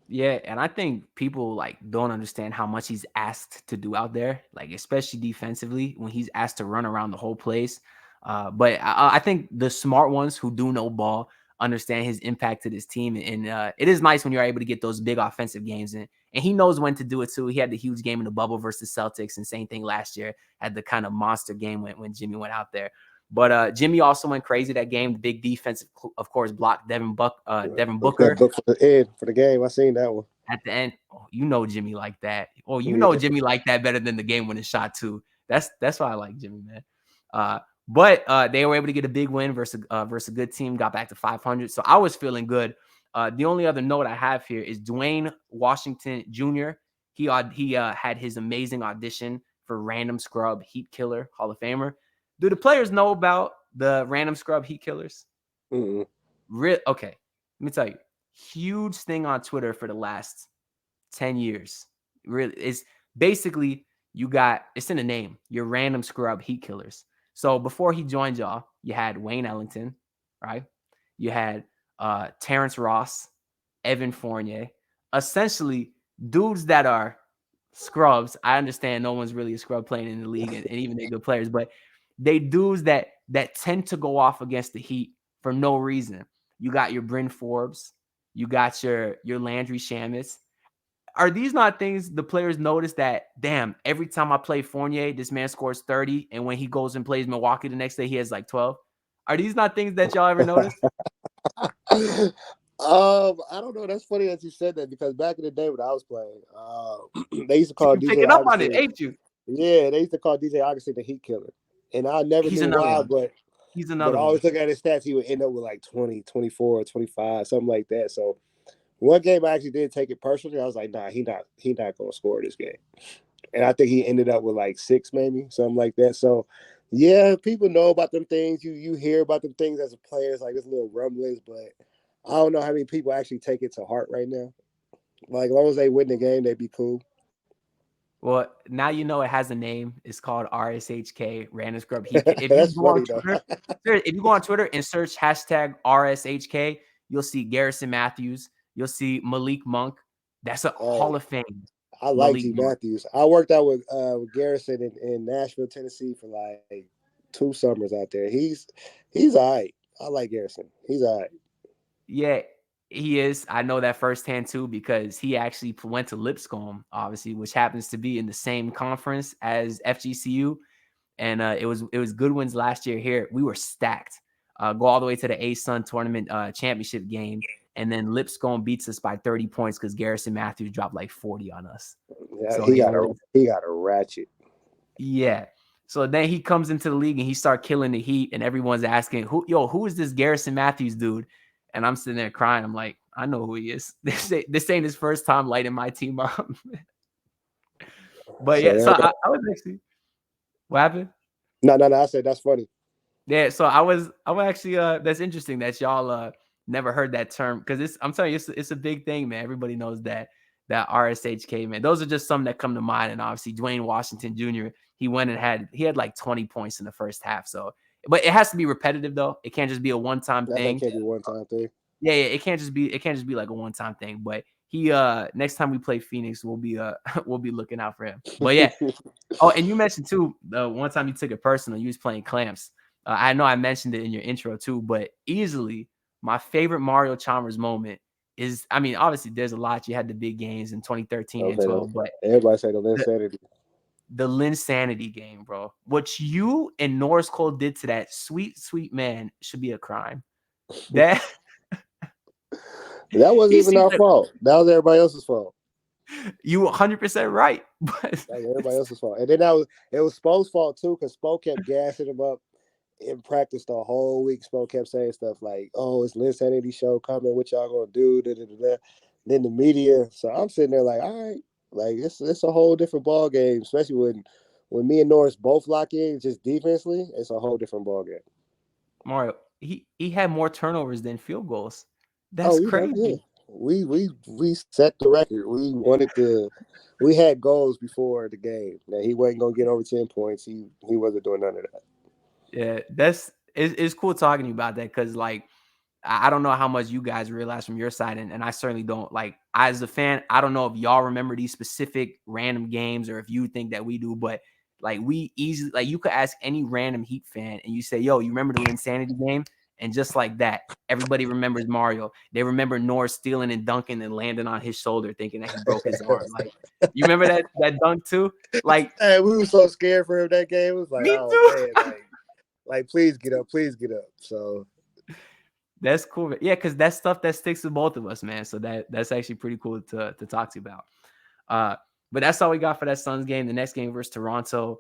Yeah, and I think people like don't understand how much he's asked to do out there, like especially defensively when he's asked to run around the whole place. But I think the smart ones who do know ball understand his impact to this team, and it is nice when you're able to get those big offensive games in. And he knows when to do it too. He had the huge game in the bubble versus Celtics, and same thing last year. Had the kind of monster game when Jimmy went out there. But Jimmy also went crazy that game. The big defensive, of course, blocked Devin Booker. For the game, I seen that one At the end. Oh, Jimmy like that. Oh, Jimmy like that better than the game winning shot too. That's why I like Jimmy, man. But they were able to get a big win versus a good team. Got back to 500, so I was feeling good. The only other note I have here is Dwayne Washington Jr. He had his amazing audition for Random Scrub Heat Killer Hall of Famer. Do the players know about the Random Scrub Heat Killers? Mm-mm. Okay, let me tell you. Huge thing on Twitter for the last 10 years. Really, it's basically it's in the name, your Random Scrub Heat Killers. So before he joined y'all, you had Wayne Ellington, right? You had Terrence Ross, Evan Fournier, essentially dudes that are scrubs. I understand no one's really a scrub playing in the league, and even they're good players, but they dudes that tend to go off against the Heat for no reason. You got your Bryn Forbes, you got your Landry Shamis. Are these not things the players notice that, damn, every time I play Fournier, this man scores 30, and when he goes and plays Milwaukee the next day, he has like 12? Are these not things that y'all ever notice? I don't know. That's funny that you said that because back in the day when I was playing, they used to call You DJ picking up on Augustin. it, ain't you? Yeah, they used to call DJ Augustin the Heat Killer, and I never He's knew another why, one. but He's I another always one. look at his stats. He would end up with like 20, 24, 25, something like that. So one game I actually did take it personally. I was like, nah, he not gonna score this game. And I think he ended up with like 6, maybe something like that. So, yeah, people know about them things. You hear about them things as a player. It's like this little rumblings, but I don't know how many people actually take it to heart right now. Like, as long as they win the game, they'd be cool. Well, now you know it has a name. It's called RSHK, Random Scrub Heat. If you That's go on funny though. Twitter, and search hashtag RSHK, you'll see Garrison Matthews. You'll see Malik Monk. That's a Hey, Hall of Fame. I like Malik G Monk. Matthews. I worked out with Garrison in Nashville, Tennessee for like 2 summers out there. He's all right. I like Garrison. He's all right. Yeah, he is. I know that firsthand too because he actually went to Lipscomb, obviously, which happens to be in the same conference as FGCU. And it was Goodwin's last year here. We were stacked. Go all the way to the A-Sun tournament championship game, and then Lipscomb beats us by 30 points because Garrison Matthews dropped like 40 on us. Yeah, So he it got was a ratchet. yeah. So then he comes into the league and he starts killing the Heat, and everyone's asking, who is this Garrison Matthews dude? And I'm sitting there crying. I'm like, I know who he is. This ain't his first time lighting my team up. But So yeah, so I was actually, what happened? no. I said that's funny. Yeah, so I was actually that's interesting that y'all never heard that term because I'm telling you it's a big thing, man. Everybody knows that RSHK, man. Those are just some that come to mind. And obviously Dwayne Washington Jr., he had like 20 points in the first half. So but it has to be repetitive though. It can't just be a one-time That thing. can't be one time thing. Yeah, it can't just be like a one-time thing. But he next time we play Phoenix, we'll be we'll be looking out for him. But yeah. Oh, and you mentioned too, the one time you took it personal, you was playing Clamps. I know I mentioned it in your intro too, but easily my favorite Mario Chalmers moment is, I mean, obviously there's a lot. You had the big games in 2013 and 12, but Everybody say the insanity. the Linsanity game, bro. What you and Norris Cole did to that sweet, sweet man should be a crime. That That wasn't even our fault. That was everybody else's fault. You 100% right. But That was everybody else's fault. And then it was Spo's fault too, because Spo kept gassing him up in practice the whole week. Spo kept saying stuff like, "Oh, it's Linsanity show coming. What y'all gonna do?" Da, da, da, da. Then the media. So I'm sitting there like, all right, like it's a whole different ball game, especially when me and Norris both lock in just defensively. It's a whole different ball game. Mario, he had more turnovers than field goals. That's crazy. Yeah. We set the record. We had goals before the game that he wasn't gonna get over 10 points. He wasn't doing none of that. Yeah, it's cool talking to you about that because like I don't know how much you guys realize from your side, and I certainly don't. Like as a fan, I don't know if y'all remember these specific random games or if you think that we do, but like we easily, like you could ask any random Heat fan and you say, "Yo, you remember the Linsanity game?" And just like that, everybody remembers Mario. They remember Norris stealing and dunking and landing on his shoulder, thinking that he broke his arm. Like you remember that dunk too? Like Hey, we were so scared for him that game. It was like, me oh too. man, like please get up. So That's cool. Yeah, because that's stuff that sticks with both of us, man. So that's actually pretty cool to talk to you about. But that's all we got for that Suns game. The next game versus Toronto,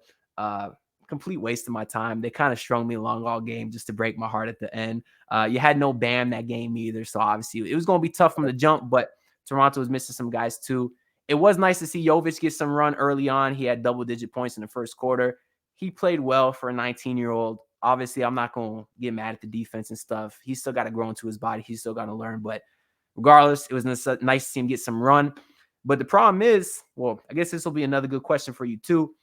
complete waste of my time. They kind of strung me along all game just to break my heart at the end. You had no Bam that game either, so obviously it was going to be tough from the jump. But Toronto was missing some guys too. it was nice to see Jovic get some run early on. He had double-digit points in the first quarter. He played well for a 19-year-old. Obviously, I'm not going to get mad at the defense and stuff. He's still got to grow into his body. He's still got to learn. But regardless, it was nice to see him get some run. But the problem is, well, I guess this will be another good question for you too.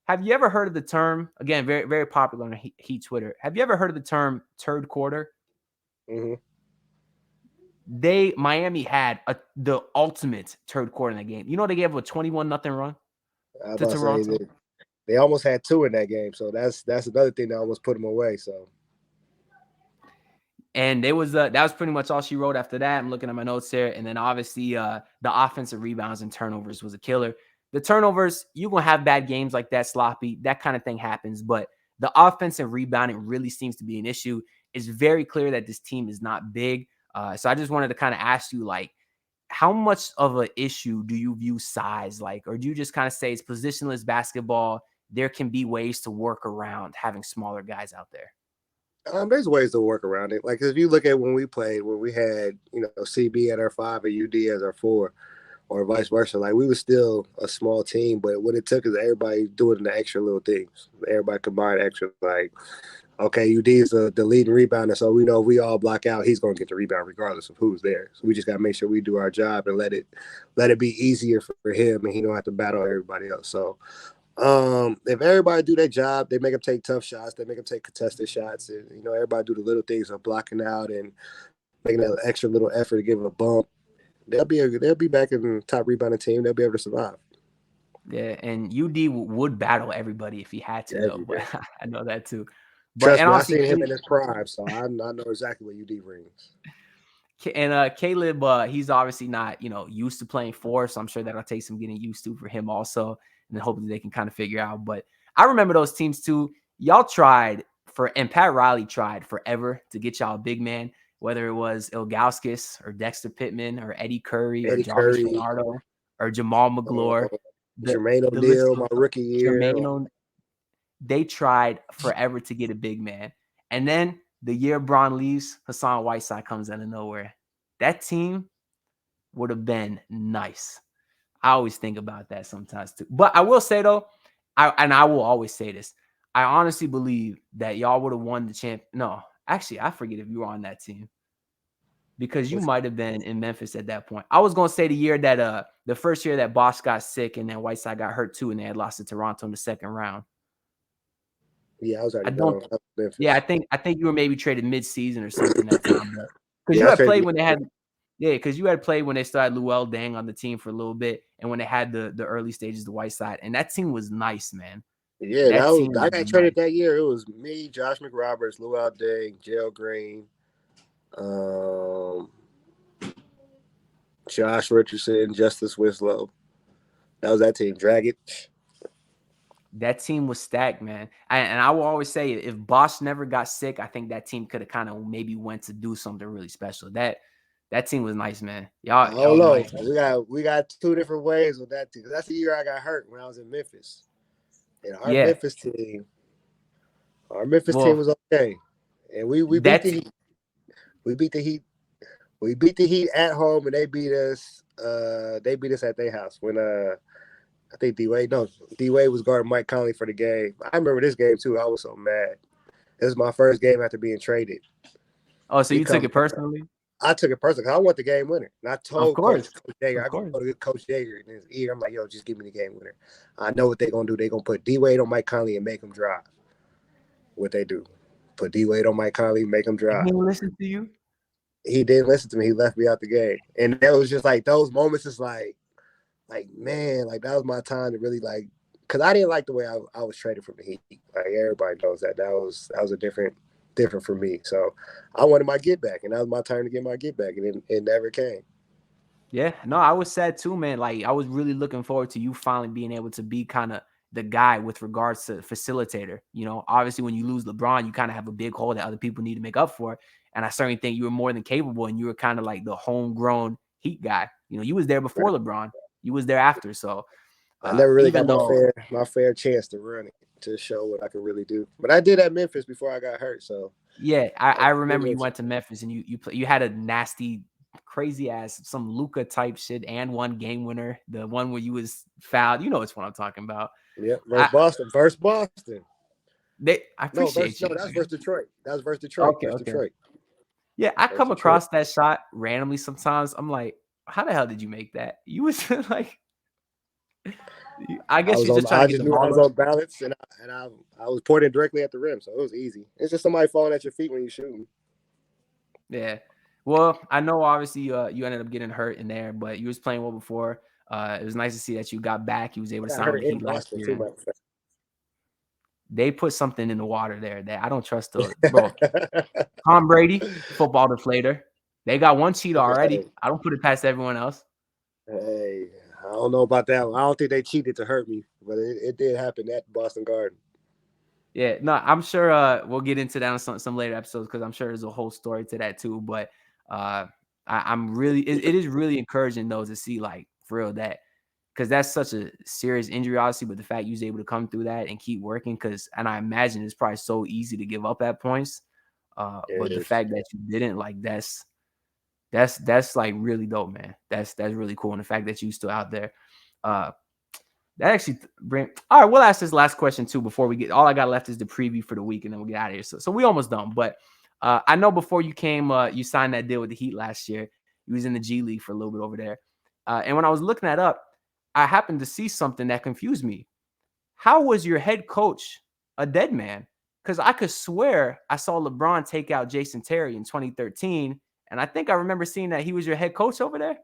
Have you ever heard of the term, again, very, very popular on Heat Twitter, have you ever heard of the term third quarter? Mm-hmm. Miami had the ultimate third quarter in that game. You know, they gave a 21-0 run to Toronto. They almost had 2 in that game, so that's another thing that almost put them away. So, and that was pretty much all she wrote after that. I'm looking at my notes here, and then obviously the offensive rebounds and turnovers was a killer. The turnovers, you're gonna have bad games like that, sloppy, that kind of thing happens, but the offensive rebounding really seems to be an issue. It's very clear that this team is not big. So I just wanted to kind of ask you, like, how much of an issue do you view size, like, or do you just kind of say it's positionless basketball? There can be ways to work around having smaller guys out there. There's ways to work around it. Like, if you look at when we played, when we had, CB at our 5 and UD as our 4, or vice versa, like, we were still a small team, but what it took is everybody doing the extra little things. Everybody combined extra, like, okay, UD is the leading rebounder, so we know if we all block out, he's going to get the rebound regardless of who's there. So we just got to make sure we do our job and let it be easier for him, and he don't have to battle everybody else. So if everybody do their job, they make them take tough shots, they make them take contested shots, and everybody do the little things of blocking out and making that extra little effort to give a bump, they'll be back in the top rebounding team. They'll be able to survive. Yeah, and UD would battle everybody if he had to, though. But I know that too. Trust me, I've seen him in his prime, so I know exactly what UD brings. And Caleb, he's obviously not, used to playing 4, so I'm sure that'll take some getting used to for him also, and then hopefully they can kind of figure out. But I remember those teams too. Y'all tried and Pat Riley tried forever to get y'all a big man, whether it was Ilgauskas or Dexter Pittman or Eddie Curry or Jarvis Leonardo or Jamal McGlure. Jermaine O'Neal, my rookie year. They tried forever to get a big man. And then the year Bron leaves, Hassan Whiteside comes out of nowhere. That team would have been nice. I always think about that sometimes too. But I will say, though, I will always say this, I honestly Bleav that y'all would have won the champ. No, actually, I forget if you were on that team, because you might have been in Memphis at that point. I was going to say the year that the first year that Bosh got sick and then Whiteside got hurt too, and they had lost to Toronto in the second round. Yeah, I was already gone. Yeah, I think you were maybe traded mid-season or something that time. Because you had played when they had, because you had played when they started Luol Deng on the team for a little bit, and when they had the early stages, the Whiteside, and that team was nice, man. Yeah, I got traded that year. It was me, Josh McRoberts, Luol Deng, Jalen Green, Josh Richardson, Justice Winslow. That was that team. Dragic. That team was stacked, man. And I will always say, if Bosh never got sick, I think that team could have kind of maybe went to do something really special. That team was nice, man. Y'all know. Nice. We got 2 different ways with that team. That's the year I got hurt when I was in Memphis. And our Memphis team was okay. And we beat the Heat. We beat the Heat. We beat the Heat at home, and they beat us. They beat us at their house when I think D-Wade was guarding Mike Conley for the game. I remember this game too. I was so mad. This was my first game after being traded. Oh, so you took it personally? I took it personally because I want the game winner. And I told Coach Jaeger, I go to Coach Jaeger in his ear. I'm like, yo, just give me the game winner. I know what they're going to do. They're going to put D-Wade on Mike Conley and make him drive. What they do. Put D-Wade on Mike Conley, make him drive. He didn't listen to you? He didn't listen to me. He left me out the game. And that was just like those moments is like, man, like that was my time to really like, because I didn't like the way I was traded from the Heat. Like everybody knows that. That was a different for me. So I wanted my get back, and that was my turn to get my get back, and it never came. Yeah, no, I was sad too, man. Like I was really looking forward to you finally being able to be kind of the guy with regards to facilitator. Obviously when you lose LeBron, you kind of have a big hole that other people need to make up for. And I certainly think you were more than capable, and you were kind of like the homegrown Heat guy. You was there before LeBron. You was there after. So I never really got my fair chance to run it, to show what I could really do. But I did at Memphis before I got hurt. So yeah, I remember you went to Memphis and you had a nasty crazy ass some Luca type shit and one game winner, the one where you was fouled. You know it's what I'm talking about. Yeah, versus Boston. Versus Boston. I No, appreciate you. that's versus Detroit. That's versus Detroit. Okay, Versus okay. Detroit. Yeah, I Versus come Detroit. across that shot randomly sometimes. I'm like, how the hell did you make that? You was like, I guess you're just trying I to get just the knew I ball was up. on balance, and I was pointing directly at the rim, so it was easy. It's just somebody falling at your feet when you're shooting. Yeah. Well, I know obviously you ended up getting hurt in there, but you was playing well before. It was nice to see that you got back. You was able I to got sign with hurt the in Heat last Boston year. too, matter of fact. They put something in the water there that I don't trust those. Bro, Tom Brady, football deflator. They got one cheat already. I don't put it past everyone else. Hey, I don't know about that one. I don't think they cheated to hurt me, but it did happen at Boston Garden. Yeah, no, I'm sure we'll get into that on some later episodes because I'm sure there's a whole story to that too. But I'm really it is really encouraging though to see like for real that because that's such a serious injury, obviously, but the fact you was able to come through that and keep working and I imagine it's probably so easy to give up at points. But the fact that you didn't, like that's like really dope, man. That's really cool. And the fact that you still out there. That actually all right, we'll ask this last question too before we get all I got left is the preview for the week and then we'll get out of here. So we almost done. But I know before you came, you signed that deal with the Heat last year. You was in the G League for a little bit over there. And when I was looking that up, I happened to see something that confused me. How was your head coach a dead man? Because I could swear I saw LeBron take out Jason Terry in 2013. And I think I remember seeing that he was your head coach over there.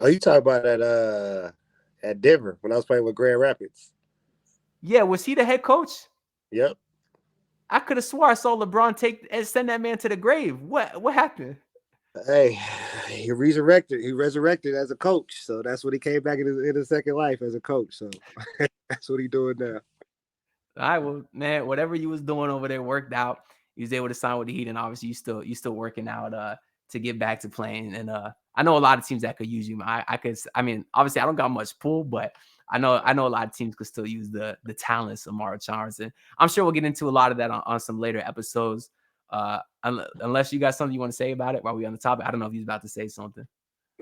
Oh, you talking about at Denver when I was playing with Grand Rapids? Yeah, was he the head coach? Yep. I could have swore I saw LeBron send that man to the grave. What happened? Hey, he resurrected. He resurrected as a coach, so that's what he came back in his second life as a coach. So that's what he's doing now. All right, well, man, whatever you was doing over there worked out. You was able to sign with the Heat, and obviously you still working out to get back to playing. And I know a lot of teams that could use you. I mean, obviously I don't got much pull, but I know a lot of teams could still use the talents of Mario Chalmers, and I'm sure we'll get into a lot of that on some later episodes. Unless you got something you want to say about it while we're on the topic. I don't know if he's about to say something.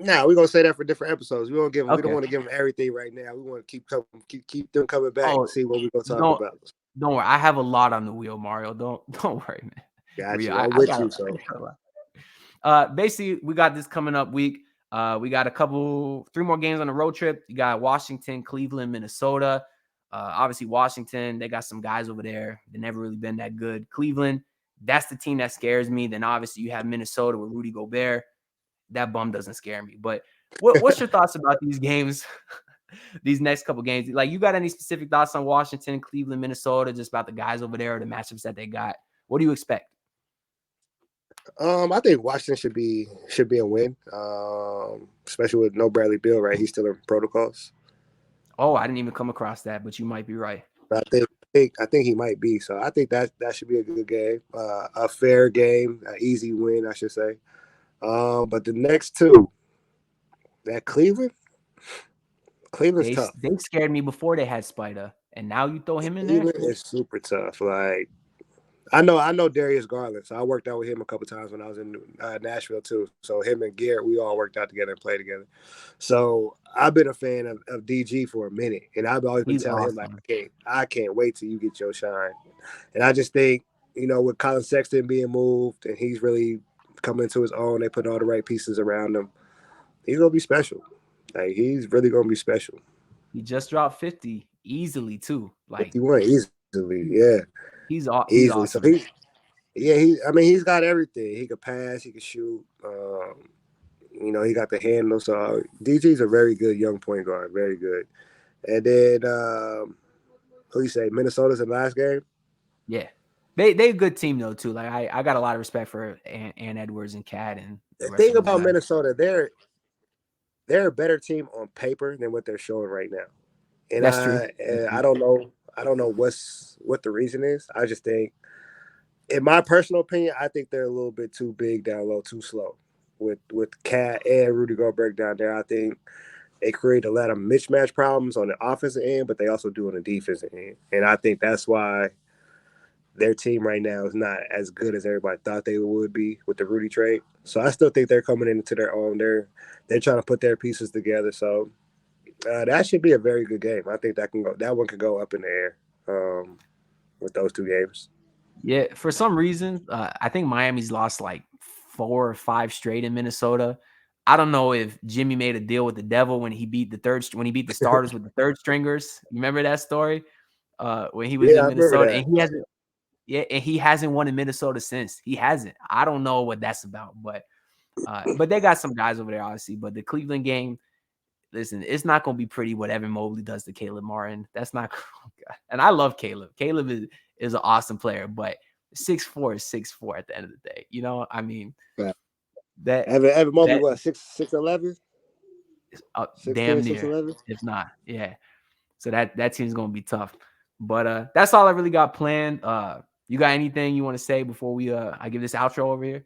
Nah, we're gonna say that for different episodes. We don't give them. Okay. We don't want to give them everything right now. We want to keep them coming back and see what we're gonna talk about. Don't worry, I have a lot on the wheel, Mario. Don't worry, man. Got you. I'm with you. So basically, we got this coming up week. We got 3 more games on the road trip. You got Washington, Cleveland, Minnesota. Obviously, Washington, they got some guys over there. They've never really been that good. Cleveland, that's the team that scares me. Then obviously you have Minnesota with Rudy Gobert. That bum doesn't scare me. But what's your thoughts about these games? These next couple games? Like, you got any specific thoughts on Washington, Cleveland, Minnesota, just about the guys over there or the matchups that they got? What do you expect? I think Washington should be a win. Especially with no Bradley Beal, right? He's still in protocols. Oh, I didn't even come across that, but you might be right. I think he might be. So I think that should be a good game, a fair game, an easy win, I should say. But the next two, that Cleveland's tough. They scared me before they had Spider, and now you throw him in Cleveland there. is super tough. Like, I know Darius Garland, so I worked out with him a couple times when I was in Nashville too. So him and Garrett, we all worked out together and played together. So I've been a fan of DG for a minute, and I've always been telling him, like, I can't wait till you get your shine. And I just think, with Colin Sexton being moved and he's really coming into his own, they put all the right pieces around him. He's gonna be special. Like, he's really gonna be special. He just dropped 50 easily too. Like 51 easily, yeah. He's easily. awesome. So he's got everything. He could pass, he could shoot. He got the handle. So DG's a very good young point guard, very good. And then who you say? Minnesota's in the last game. Yeah, they a good team though too. Like I got a lot of respect for Ann Edwards and Cat. And the thing about Minnesota, they're a better team on paper than what they're showing right now. And that's true. I don't know what the reason is. I just think, in my personal opinion, I think they're a little bit too big down low, too slow. With Cat and Rudy Gobert down there, I think they create a lot of mismatch problems on the offensive end, but they also do on the defensive end. And I think that's why their team right now is not as good as everybody thought they would be with the Rudy trade. So I still think they're coming into their own. They're trying to put their pieces together. So that should be a very good game. I think that one could go up in the air with those two games. Yeah, for some reason, I think Miami's lost like 4 or 5 straight in Minnesota. I don't know if Jimmy made a deal with the devil when he beat the starters with the third stringers. You remember that story? When he was in Minnesota, and he hasn't won in Minnesota since. He hasn't. I don't know what that's about, but they got some guys over there, obviously. But the Cleveland game, listen, it's not going to be pretty what Evan Mobley does to Caleb Martin. That's not. And I love Caleb. Caleb is an awesome player, but 6'4" is 6'4" at the end of the day. You know, I mean, that Evan Mobley, what, 6'11"? Damn near, 6'11"? If not, yeah. So that team's gonna be tough. But that's all I really got planned. You got anything you want to say before we I give this outro over here?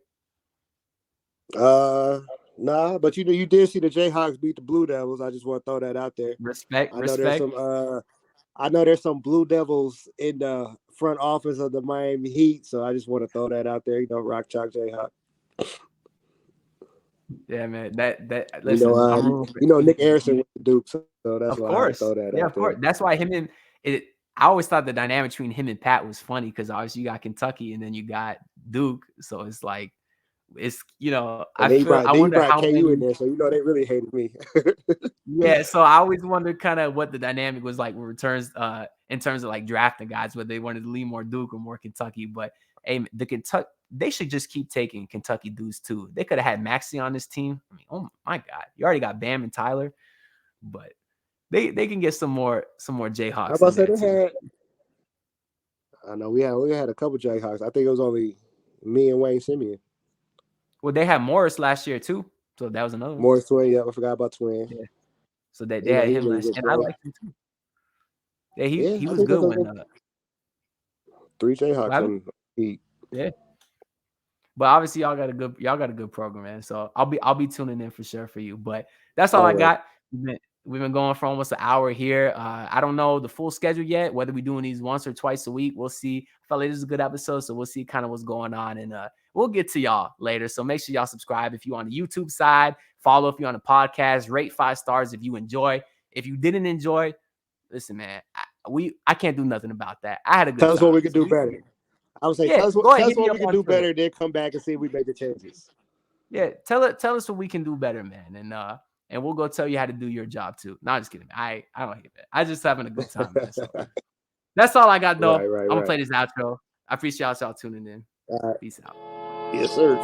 Nah, but you did see the Jayhawks beat the Blue Devils. I just want to throw that out there. Respect. I know there's some Blue Devils in the front office of the Miami Heat, so I just want to throw that out there. You know, rock chalk Jayhawk. Yeah, man. Listen, Nick Harrison with the Duke, so that's why I throw that. Yeah, of course. That's why I always thought the dynamic between him and Pat was funny because obviously you got Kentucky and then you got Duke, so it's like I wonder how KU in there, so they really hated me. Yeah, so I always wondered kind of what the dynamic was like with returns in terms of like drafting guys, whether they wanted to lean more Duke or more Kentucky. But hey, they should just keep taking Kentucky dudes too. They could have had Maxey on this team. I mean, oh my God, you already got Bam and Tyler, but they can get some more Jayhawks. I was about to say I know we had a couple Jayhawks. I think it was only me and Wayne Simeon. Well, they had Morris last year too, so that was another one. Morris Twin, yeah, I forgot about Twin. Yeah. So they had him last year, and I liked him too. Yeah, he was good when 3 Jayhawks on Heat. Yeah. But obviously y'all got a good program, man. So I'll be tuning in for sure for you. But that's all I got. We've been going for almost an hour here. I don't know the full schedule yet, whether we're doing these once or twice a week. We'll see. I felt like this is a good episode, so we'll see kind of what's going on. And we'll get to y'all later. So make sure y'all subscribe if you're on the YouTube side. Follow if you're on the podcast. Rate 5 stars if you enjoy. If you didn't enjoy, listen, man, I can't do nothing about that. I had a good time. Tell us what we can do better. I would say tell us what we can do better, then come back and see if we made the changes. Yeah, tell us what we can do better, man. And we'll go tell you how to do your job too. No, I'm just kidding. I don't hate that. I just having a good time, man. So that's all I got, though. I'm gonna play this outro. I appreciate y'all tuning in. Peace out. Yes, sir.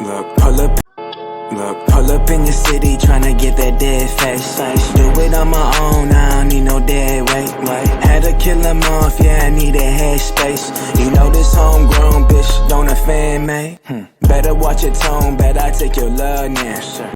Pull up in the city tryna get that dead face. Do it on my own, I don't need no dead weight. Had to kill him off, yeah, I need a headspace. You know this homegrown bitch don't offend me. Better watch your tone, bet I take your love now.